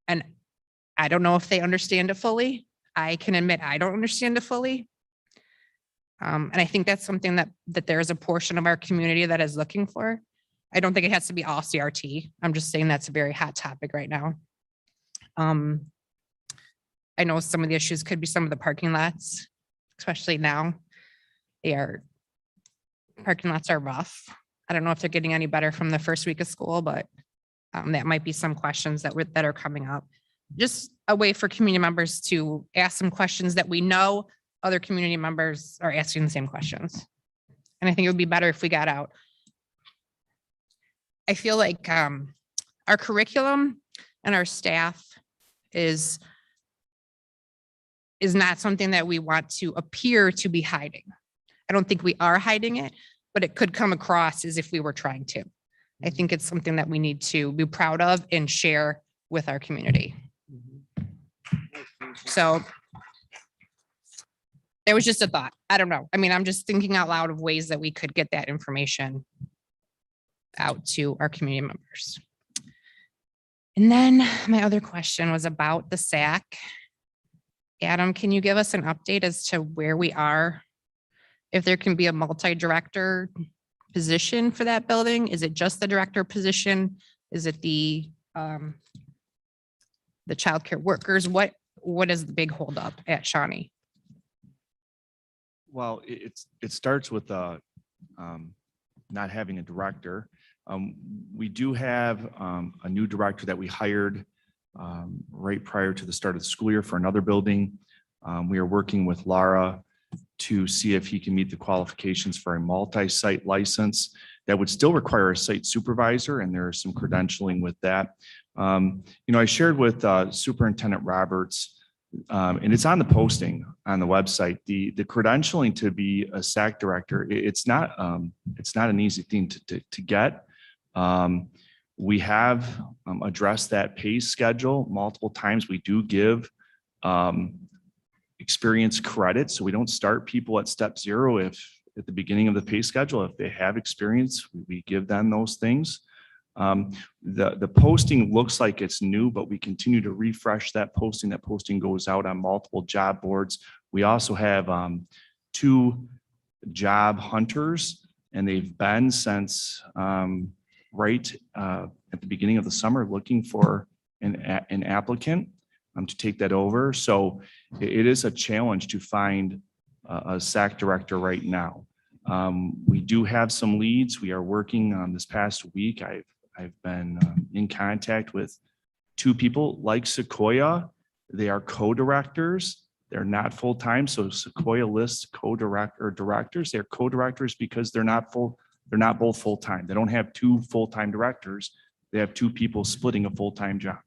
[SPEAKER 20] And I don't know if they understand it fully. I can admit I don't understand it fully. And I think that's something that there is a portion of our community that is looking for. I don't think it has to be all CRT. I'm just saying that's a very hot topic right now. I know some of the issues could be some of the parking lots, especially now. Parking lots are rough. I don't know if they're getting any better from the first week of school, but that might be some questions that are coming up. Just a way for community members to ask some questions that we know other community members are asking the same questions. And I think it would be better if we got out. I feel like our curriculum and our staff is not something that we want to appear to be hiding. I don't think we are hiding it, but it could come across as if we were trying to. I think it's something that we need to be proud of and share with our community. So it was just a thought. I don't know. I mean, I'm just thinking out loud of ways that we could get that information out to our community members. And then my other question was about the SAC. Adam, can you give us an update as to where we are? If there can be a multi-director position for that building? Is it just the director position? Is it the childcare workers? What is the big holdup at Shawnee?
[SPEAKER 21] Well, it starts with not having a director. We do have a new director that we hired right prior to the start of the school year for another building. We are working with Lara to see if he can meet the qualifications for a multi-site license. That would still require a site supervisor, and there is some credentialing with that. I shared with Superintendent Roberts, and it's on the posting on the website, the credentialing to be a SAC director. It's not an easy thing to get. We have addressed that pay schedule multiple times. We do give experience credit, so we don't start people at step zero. If at the beginning of the pay schedule, if they have experience, we give them those things. The posting looks like it's new, but we continue to refresh that posting. That posting goes out on multiple job boards. We also have 2 job hunters, and they've been since right at the beginning of the summer looking for an applicant to take that over. So it is a challenge to find a SAC director right now. We do have some leads. We are working on this past week. I've been in contact with 2 people like Sequoia. They are co-directors. They're not full-time. So Sequoia lists directors. They're co-directors because they're not both full-time. They don't have 2 full-time directors. They have 2 people splitting a full-time job.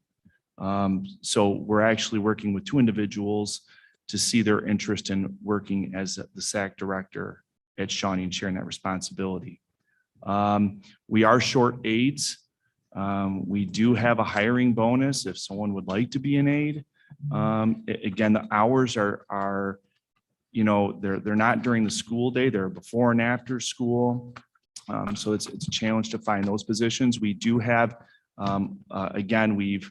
[SPEAKER 21] So we're actually working with 2 individuals to see their interest in working as the SAC director at Shawnee and sharing that responsibility. We are short aides. We do have a hiring bonus if someone would like to be an aide. Again, the hours are they're not during the school day, they're before and after school. So it's a challenge to find those positions. We do have, again, we've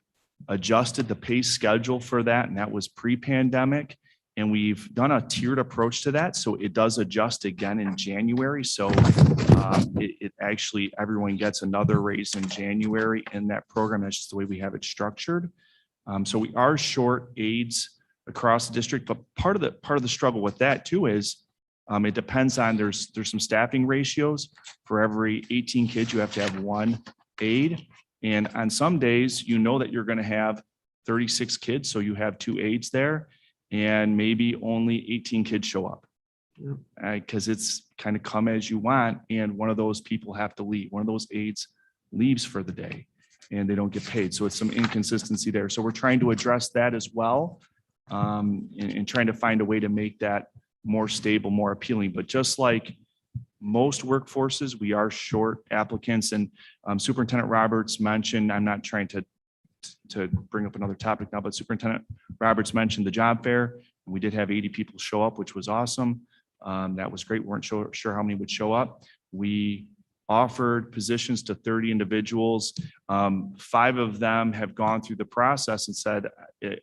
[SPEAKER 21] adjusted the pay schedule for that, and that was pre-pandemic. And we've done a tiered approach to that. So it does adjust again in January. So it actually, everyone gets another raise in January in that program. That's just the way we have it structured. So we are short aides across the district, but part of the struggle with that too is it depends on, there's some staffing ratios. For every 18 kids, you have to have 1 aide. And on some days, you know that you're going to have 36 kids. So you have 2 aides there. And maybe only 18 kids show up because it's kind of come as you want. And one of those people have to leave. One of those aides leaves for the day and they don't get paid. So it's some inconsistency there. So we're trying to address that as well and trying to find a way to make that more stable, more appealing. But just like most workforces, we are short applicants. And Superintendent Roberts mentioned, I'm not trying to bring up another topic now, but Superintendent Roberts mentioned the job fair. We did have 80 people show up, which was awesome. That was great. We weren't sure how many would show up. We offered positions to 30 individuals. 5 of them have gone through the process and said,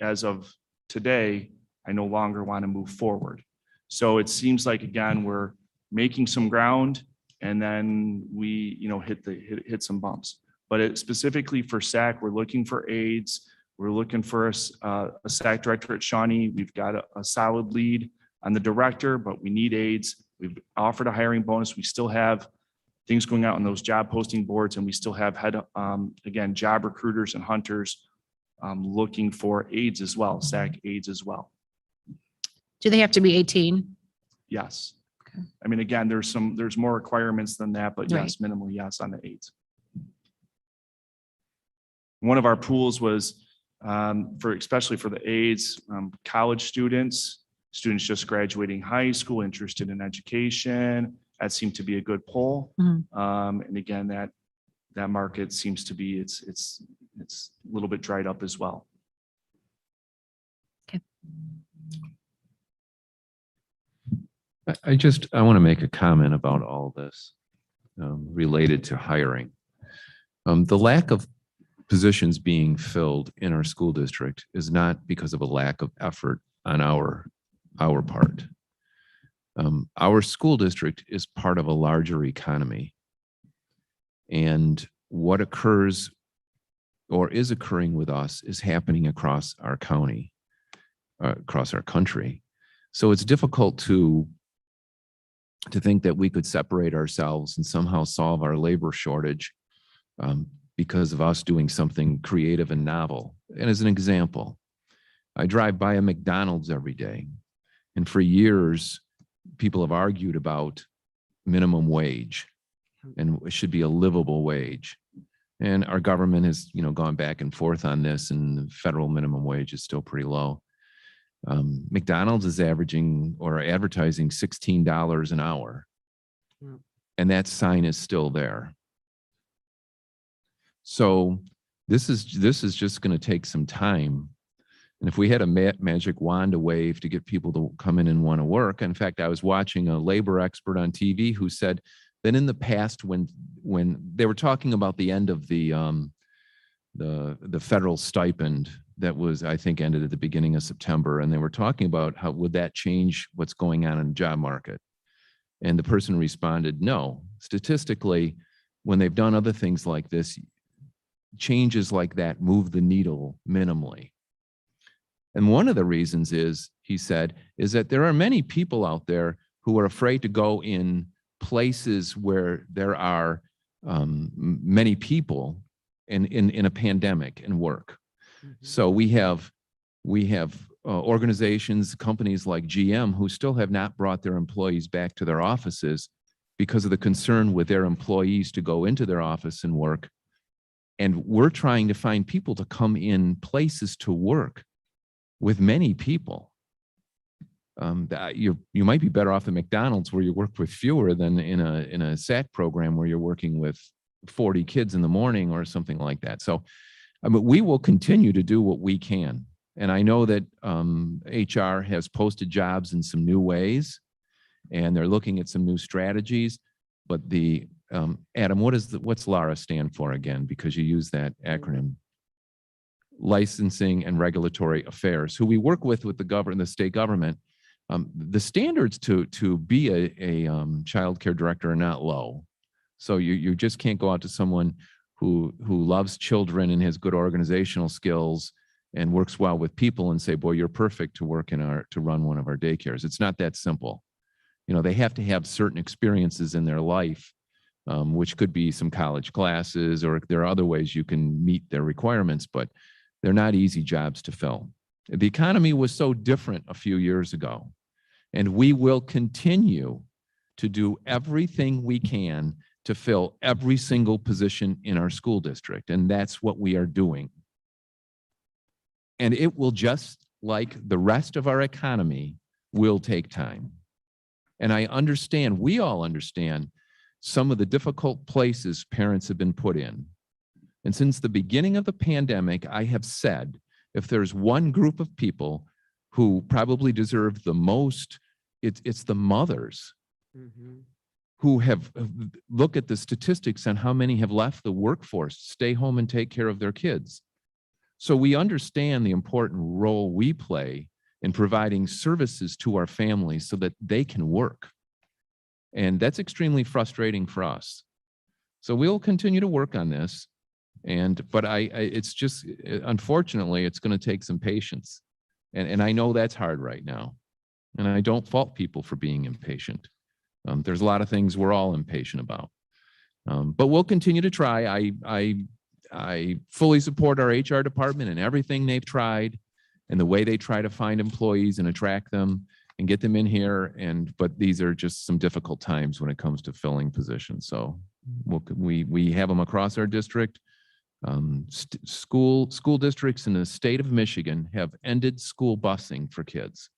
[SPEAKER 21] as of today, I no longer want to move forward. So it seems like, again, we're making some ground and then we, hit some bumps. But specifically for SAC, we're looking for aides. We're looking for a SAC director at Shawnee. We've got a solid lead on the director, but we need aides. We've offered a hiring bonus. We still have things going out on those job posting boards, and we still have again, job recruiters and hunters looking for aides as well, SAC aides as well.
[SPEAKER 20] Do they have to be 18?
[SPEAKER 21] Yes. Okay. I mean, again, there's more requirements than that, but yes, minimally yes on the aides. One of our pools was especially for the aides, college students just graduating high school, interested in education. That seemed to be a good poll. And again, that market seems to be, it's a little bit dried up as well.
[SPEAKER 20] Okay.
[SPEAKER 1] I want to make a comment about all this related to hiring. The lack of positions being filled in our school district is not because of a lack of effort on our part. Our school district is part of a larger economy. And what occurs or is occurring with us is happening across our county, across our country. So it's difficult to think that we could separate ourselves and somehow solve our labor shortage because of us doing something creative and novel. And as an example, I drive by a McDonald's every day. And for years, people have argued about minimum wage and it should be a livable wage. And our government has, gone back and forth on this, and the federal minimum wage is still pretty low. McDonald's is averaging or advertising $16 an hour. And that sign is still there. So this is just going to take some time. And if we had a magic wand to wave to get people to come in and want to work. In fact, I was watching a labor expert on TV who said that in the past, when they were talking about the end of the federal stipend that was, I think, ended at the beginning of September, and they were talking about how would that change what's going on in the job market. And the person responded, no, statistically, when they've done other things like this, changes like that move the needle minimally. And one of the reasons is, he said, is that there are many people out there who are afraid to go in places where there are many people in a pandemic and work. So we have organizations, companies like GM who still have not brought their employees back to their offices because of the concern with their employees to go into their office and work. And we're trying to find people to come in places to work with many people. You might be better off at McDonald's where you work with fewer than in a SAC program where you're working with 40 kids in the morning or something like that. So we will continue to do what we can. And I know that HR has posted jobs in some new ways, and they're looking at some new strategies. But Adam, what's LARA stand for again? Because you use that acronym. Licensing and Regulatory Affairs, who we work with the state government. The standards to be a child care director are not low. So you just can't go out to someone who loves children and has good organizational skills and works well with people and say, boy, you're perfect to work to run one of our daycares. It's not that simple. They have to have certain experiences in their life, which could be some college classes, or there are other ways you can meet their requirements, but they're not easy jobs to fill. The economy was so different a few years ago, and we will continue to do everything we can to fill every single position in our school district, and that's what we are doing. And it will, just like the rest of our economy, will take time. And I understand, we all understand, some of the difficult places parents have been put in. And since the beginning of the pandemic, I have said, if there's one group of people who probably deserve the most, it's the mothers who have look at the statistics on how many have left the workforce, stay home and take care of their kids. So we understand the important role we play in providing services to our families so that they can work. And that's extremely frustrating for us. So we'll continue to work on this. But it's just, unfortunately, it's going to take some patience. And I know that's hard right now. And I don't fault people for being impatient. There's a lot of things we're all impatient about. But we'll continue to try. I fully support our HR department and everything they've tried and the way they try to find employees and attract them and get them in here. But these are just some difficult times when it comes to filling positions. So we have them across our district. School districts in the state of Michigan have ended school busing for kids,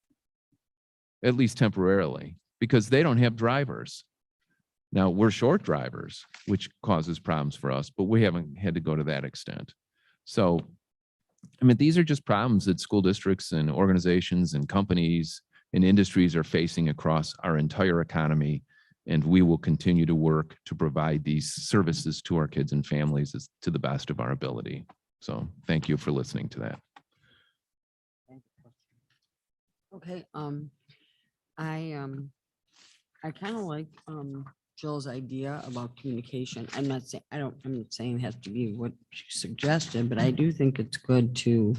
[SPEAKER 1] at least temporarily, because they don't have drivers. Now, we're short drivers, which causes problems for us, but we haven't had to go to that extent. So, these are just problems that school districts and organizations and companies and industries are facing across our entire economy. And we will continue to work to provide these services to our kids and families to the best of our ability. So thank you for listening to that.
[SPEAKER 6] Okay, I kind of like Jill's idea about communication. I'm not saying it has to be what she suggested, but I do think it's good to,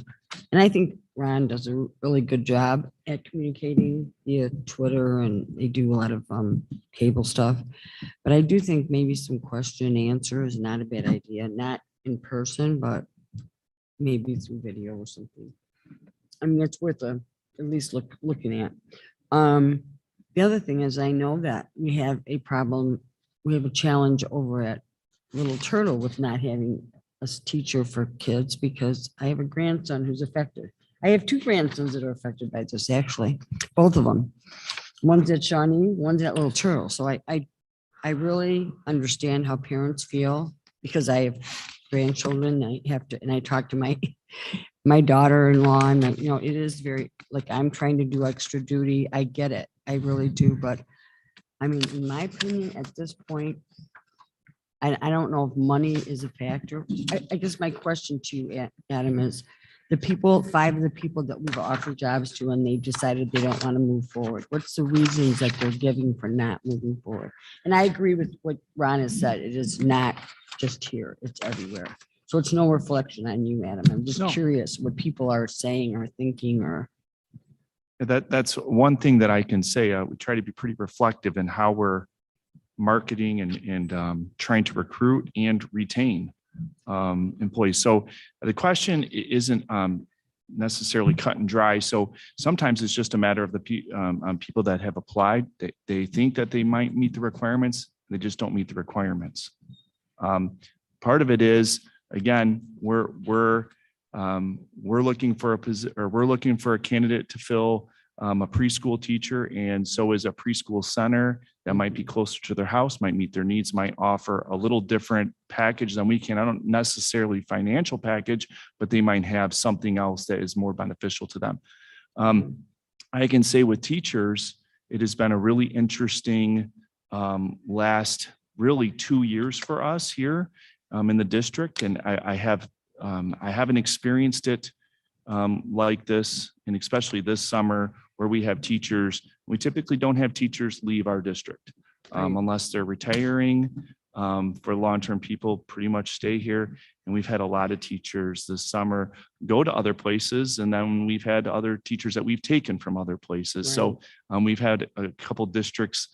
[SPEAKER 6] and I think Ron does a really good job at communicating via Twitter, and they do a lot of cable stuff. But I do think maybe some question and answer is not a bad idea, not in person, but maybe through video or something. It's worth at least looking at. The other thing is, I know that we have a problem, we have a challenge over at Little Turtle with not having a teacher for kids, because I have a grandson who's affected. I have two grandsons that are affected by this, actually, both of them. One's at Shawnee, one's at Little Turtle. So I really understand how parents feel, because I have grandchildren. And I talk to my daughter-in-law, and it is very, like, I'm trying to do extra duty. I get it. I really do. But I mean, in my opinion, at this point, I don't know if money is a factor. I guess my question to you, Adam, is the people, 5 of the people that we've offered jobs to, and they've decided they don't want to move forward. What's the reasons that they're giving for not moving forward? And I agree with what Ron has said. It is not just here, it's everywhere. So it's no reflection on you, Adam. I'm just
[SPEAKER 21] No.
[SPEAKER 6] curious what people are saying or thinking or.
[SPEAKER 21] That's one thing that I can say. We try to be pretty reflective in how we're marketing and trying to recruit and retain employees. So the question isn't necessarily cut and dry. So sometimes it's just a matter of the people that have applied. They think that they might meet the requirements. They just don't meet the requirements. Part of it is, again, we're looking for a candidate to fill a preschool teacher, and so is a preschool center that might be closer to their house, might meet their needs, might offer a little different package than we can. I don't necessarily financial package, but they might have something else that is more beneficial to them. I can say with teachers, it has been a really interesting last really 2 years for us here in the district, and I haven't experienced it like this, and especially this summer where we have teachers. We typically don't have teachers leave our district unless they're retiring. For long-term people pretty much stay here. And we've had a lot of teachers this summer go to other places. And then we've had other teachers that we've taken from other places. So we've had a couple districts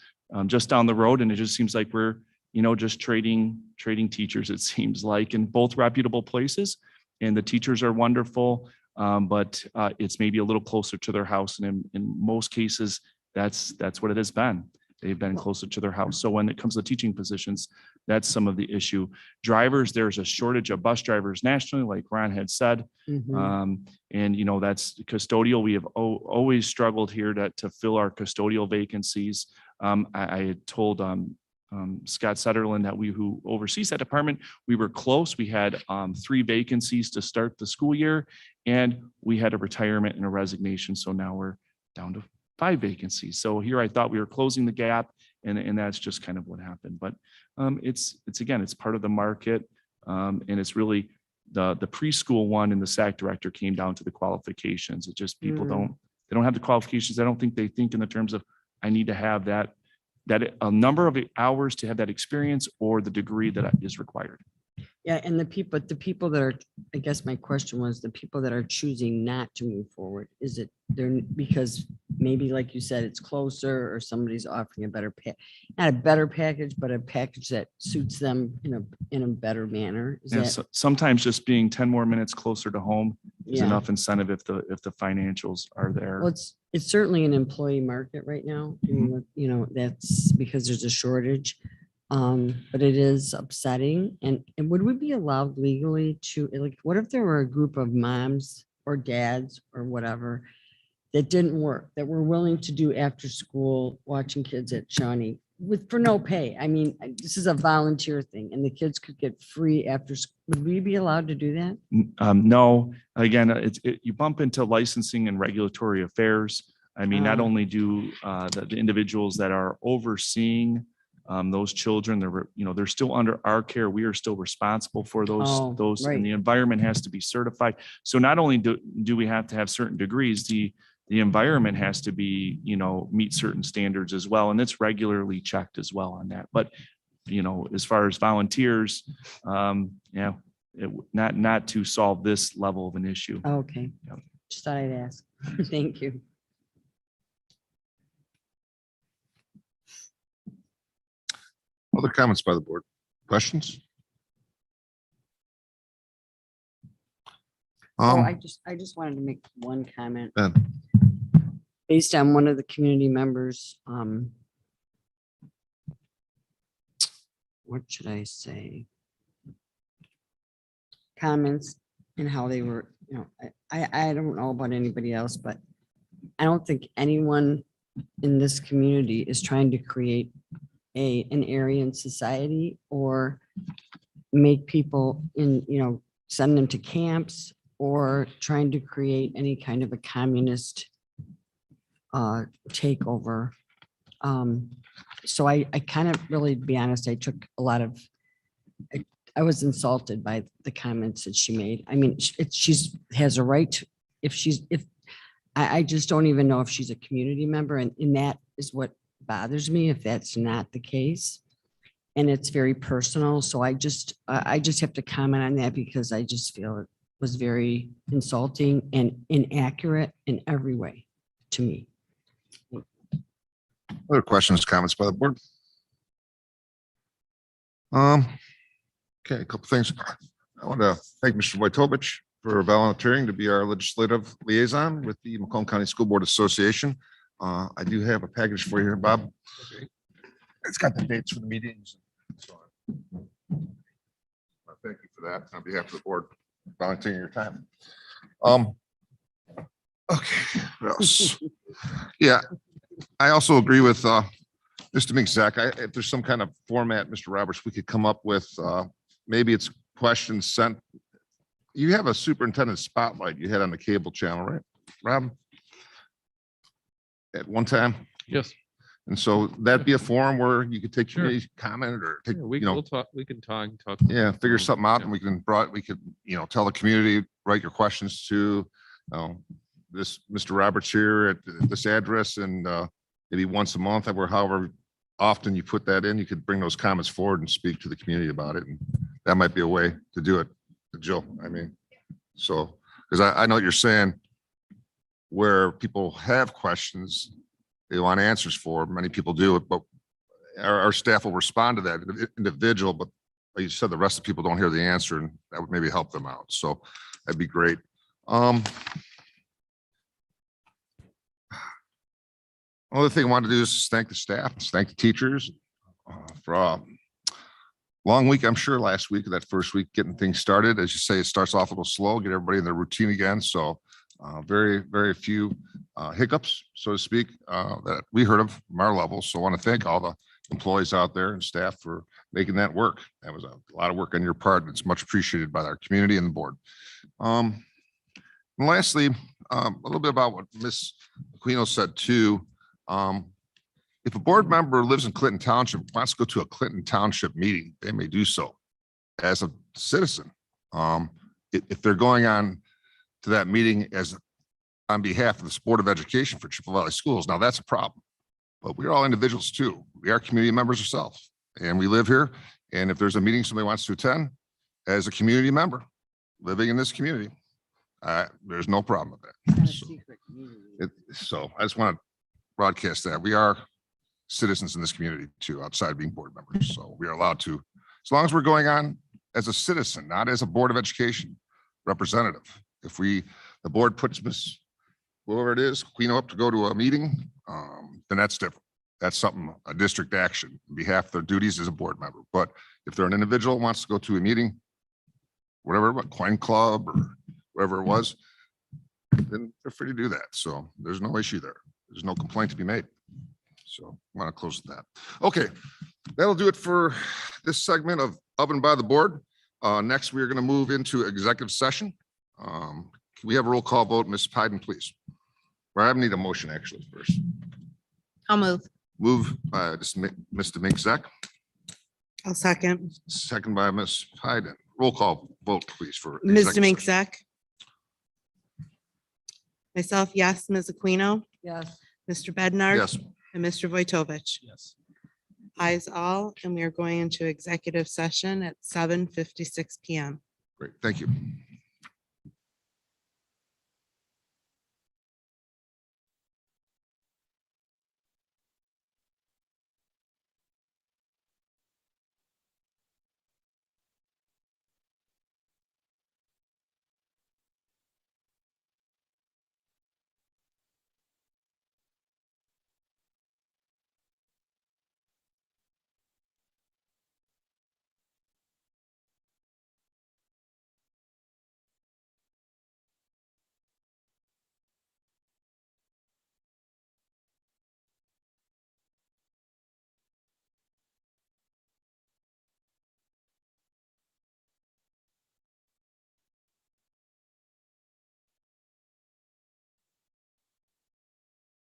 [SPEAKER 21] just down the road, and it just seems like we're, just trading teachers, it seems like, in both reputable places. And the teachers are wonderful. But it's maybe a little closer to their house. And in most cases, that's what it has been. They've been closer to their house. So when it comes to teaching positions, that's some of the issue. Drivers, there's a shortage of bus drivers nationally, like Ron had said. And, that's custodial. We have always struggled here to fill our custodial vacancies. I had told Scott Sutherland who oversees that department, we were close. We had 3 vacancies to start the school year, and we had a retirement and a resignation. So now we're down to 5 vacancies. So here I thought we were closing the gap, and that's just kind of what happened. But it's again, it's part of the market, and it's really the preschool one and the SAC director came down to the qualifications. It just people they don't have the qualifications. I don't think they think in the terms of I need to have that a number of hours to have that experience or the degree that is required.
[SPEAKER 6] Yeah, and the people that are, I guess my question was the people that are choosing not to move forward, is it they're because maybe like you said, it's closer or somebody's offering a better not a better package, but a package that suits them in a better manner?
[SPEAKER 21] Sometimes just being 10 more minutes closer to home is
[SPEAKER 6] Yeah.
[SPEAKER 21] enough incentive if the financials are there.
[SPEAKER 6] Well, it's certainly an employee market right now. I mean, that's because there's a shortage. But it is upsetting. And would we be allowed legally to, like, what if there were a group of moms or dads or whatever that didn't work, that were willing to do after school, watching kids at Shawnee for no pay? I mean, this is a volunteer thing and the kids could get free after school. Would we be allowed to do that?
[SPEAKER 21] No, again, you bump into licensing and regulatory affairs. I mean, not only do the individuals that are overseeing those children, they're still under our care. We are still responsible for those,
[SPEAKER 6] right.
[SPEAKER 21] And the environment has to be certified. So not only do we have to have certain degrees, the environment has to be, meet certain standards as well. And it's regularly checked as well on that. But, as far as volunteers, not to solve this level of an issue.
[SPEAKER 6] Okay. Just thought I'd ask. Thank you.
[SPEAKER 10] Other comments by the board? Questions?
[SPEAKER 6] I just wanted to make one comment.
[SPEAKER 10] Ben.
[SPEAKER 6] Based on one of the community members, what should I say? Comments and how they were, I don't know about anybody else, but I don't think anyone in this community is trying to create an Aryan society or make people send them to camps or trying to create any kind of a communist takeover. so I kind of really, to be honest, I took a lot of, I was insulted by the comments that she made. I mean, she's has a right to, if I just don't even know if she's a community member, and that is what bothers me if that's not the case. And it's very personal. So I just have to comment on that because I just feel it was very insulting and inaccurate in every way to me.
[SPEAKER 10] Other questions, comments by the board? Okay, a couple things. I want to thank Mr. Wojtovich for volunteering to be our legislative liaison with the Macomb County School Board Association. I do have a package for you here, Bob. It's got the dates for the meetings. and so on. Thank you for that on behalf of the board, volunteering your time. Okay, what else? Yeah, I also agree with Mr. Mink-Zach. If there's some kind of format, Mr. Roberts, we could come up with, maybe it's questions sent. You have a superintendent spotlight you had on the cable channel, right, Rob? At one time?
[SPEAKER 1] Yes.
[SPEAKER 10] And so that'd be a forum where you could take
[SPEAKER 1] Sure.
[SPEAKER 10] any comment or take,
[SPEAKER 1] Yeah,
[SPEAKER 10] you know,
[SPEAKER 1] we can talk.
[SPEAKER 10] yeah, figure something out and we could, tell the community, write your questions to, this, Mr. Roberts here at this address and, maybe once a month or however often you put that in, you could bring those comments forward and speak to the community about it. And that might be a way to do it, Jill. I mean, so, because I know what you're saying, where people have questions, they want answers for, many people do it, but our staff will respond to that individual, but like you said, the rest of the people don't hear the answer and that would maybe help them out. So that'd be great. Another thing I wanted to do is thank the staff, thank the teachers for a long week, I'm sure, last week, that first week, getting things started. As you say, it starts off a little slow, get everybody in their routine again. So very, very few hiccups, so to speak, that we heard of from our level. So I want to thank all the employees out there and staff for making that work. That was a lot of work on your part. And it's much appreciated by our community and the board. And lastly, a little bit about what Ms. Aquino said too. If a board member lives in Clinton Township, wants to go to a Clinton Township meeting, they may do so as a citizen. If they're going on to that meeting as on behalf of the Board of Education for Chippewa Valley Schools, now that's a problem. But we're all individuals too. We are community members ourselves and we live here. And if there's a meeting somebody wants to attend as a community member living in this community, there's no problem with that. So I just want to broadcast that we are citizens in this community too, outside of being board members. So we are allowed to, as long as we're going on as a citizen, not as a Board of Education representative. If the board puts Miss whoever it is, Queen up to go to a meeting, then that's different. That's something, a district action on behalf of their duties as a board member. But if they're an individual who wants to go to a meeting, whatever, what coin club or whatever it was, then they're free to do that. So there's no issue there. There's no complaint to be made. So I want to close with that. Okay, that'll do it for this segment of and by the board. Next, we are going to move into executive session. Can we have a roll call vote? Ms. Pyden, please. I need a motion actually first.
[SPEAKER 19] I'll move.
[SPEAKER 10] Move by Mr. Mink-Zach.
[SPEAKER 5] I'll second.
[SPEAKER 10] Second by Ms. Pyden. Roll call vote, please, for
[SPEAKER 5] Ms.
[SPEAKER 10] executive session.
[SPEAKER 5] Mink-Zach. Myself, yes. Ms. Aquino,
[SPEAKER 6] Yes.
[SPEAKER 5] Mr. Bednar.
[SPEAKER 10] Yes.
[SPEAKER 5] And Mr. Wojtovich.
[SPEAKER 7] Yes.
[SPEAKER 5] Ayes all, and we are going into executive session at 7:56 PM.
[SPEAKER 10] Great, thank you.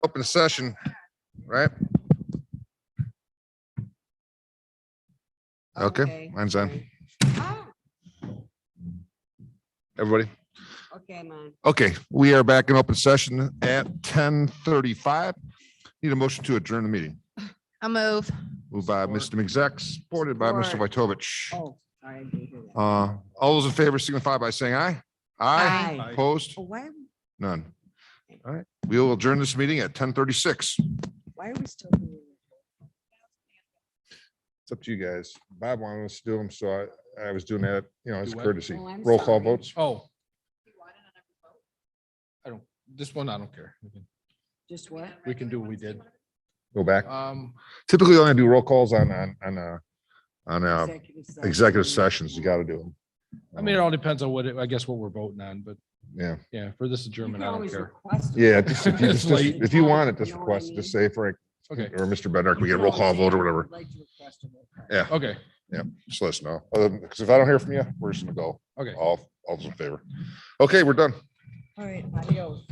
[SPEAKER 10] Open session, right? Okay, mine's on. Everybody?
[SPEAKER 6] Okay, man.
[SPEAKER 10] Okay, we are back in open session at 10:35. Need a motion to adjourn the meeting.
[SPEAKER 20] I'll move.
[SPEAKER 10] Moved by Mr. Exec, supported by Mr. Vojtovich.
[SPEAKER 6] Oh, sorry. I didn't hear that.
[SPEAKER 10] All those in favor signify by saying aye. Aye.
[SPEAKER 6] Aye.
[SPEAKER 10] Opposed?
[SPEAKER 6] Oh, Why,
[SPEAKER 10] None. All right, we will adjourn this meeting at 10:36.
[SPEAKER 6] why are we still doing it?
[SPEAKER 10] It's up to you guys. Bob wanted us to do them, so I was doing that, as
[SPEAKER 7] Do what?
[SPEAKER 10] courtesy.
[SPEAKER 6] Oh, I'm
[SPEAKER 10] Roll call
[SPEAKER 6] sorry.
[SPEAKER 10] votes.
[SPEAKER 7] Oh. This one, I don't care.
[SPEAKER 6] Just what?
[SPEAKER 7] We can do what we did.
[SPEAKER 10] Go back.
[SPEAKER 7] Um,
[SPEAKER 10] Typically, only do roll calls on
[SPEAKER 6] Executive
[SPEAKER 10] executive sessions. You got to do them.
[SPEAKER 7] I mean, it all depends on I guess what we're voting on, but
[SPEAKER 10] Yeah.
[SPEAKER 7] yeah, for this adjournment, I don't care.
[SPEAKER 10] Yeah, just if you,
[SPEAKER 7] It's late.
[SPEAKER 10] if you want it, just request, just say Frank
[SPEAKER 7] Okay,
[SPEAKER 10] or Mr. Bednar, we get a roll call vote or whatever. Yeah,
[SPEAKER 7] okay,
[SPEAKER 10] yeah, just let us know. Because if I don't hear from you, we're just gonna go.
[SPEAKER 7] okay.
[SPEAKER 10] All those in favor. Okay, we're done.
[SPEAKER 6] All right, adios.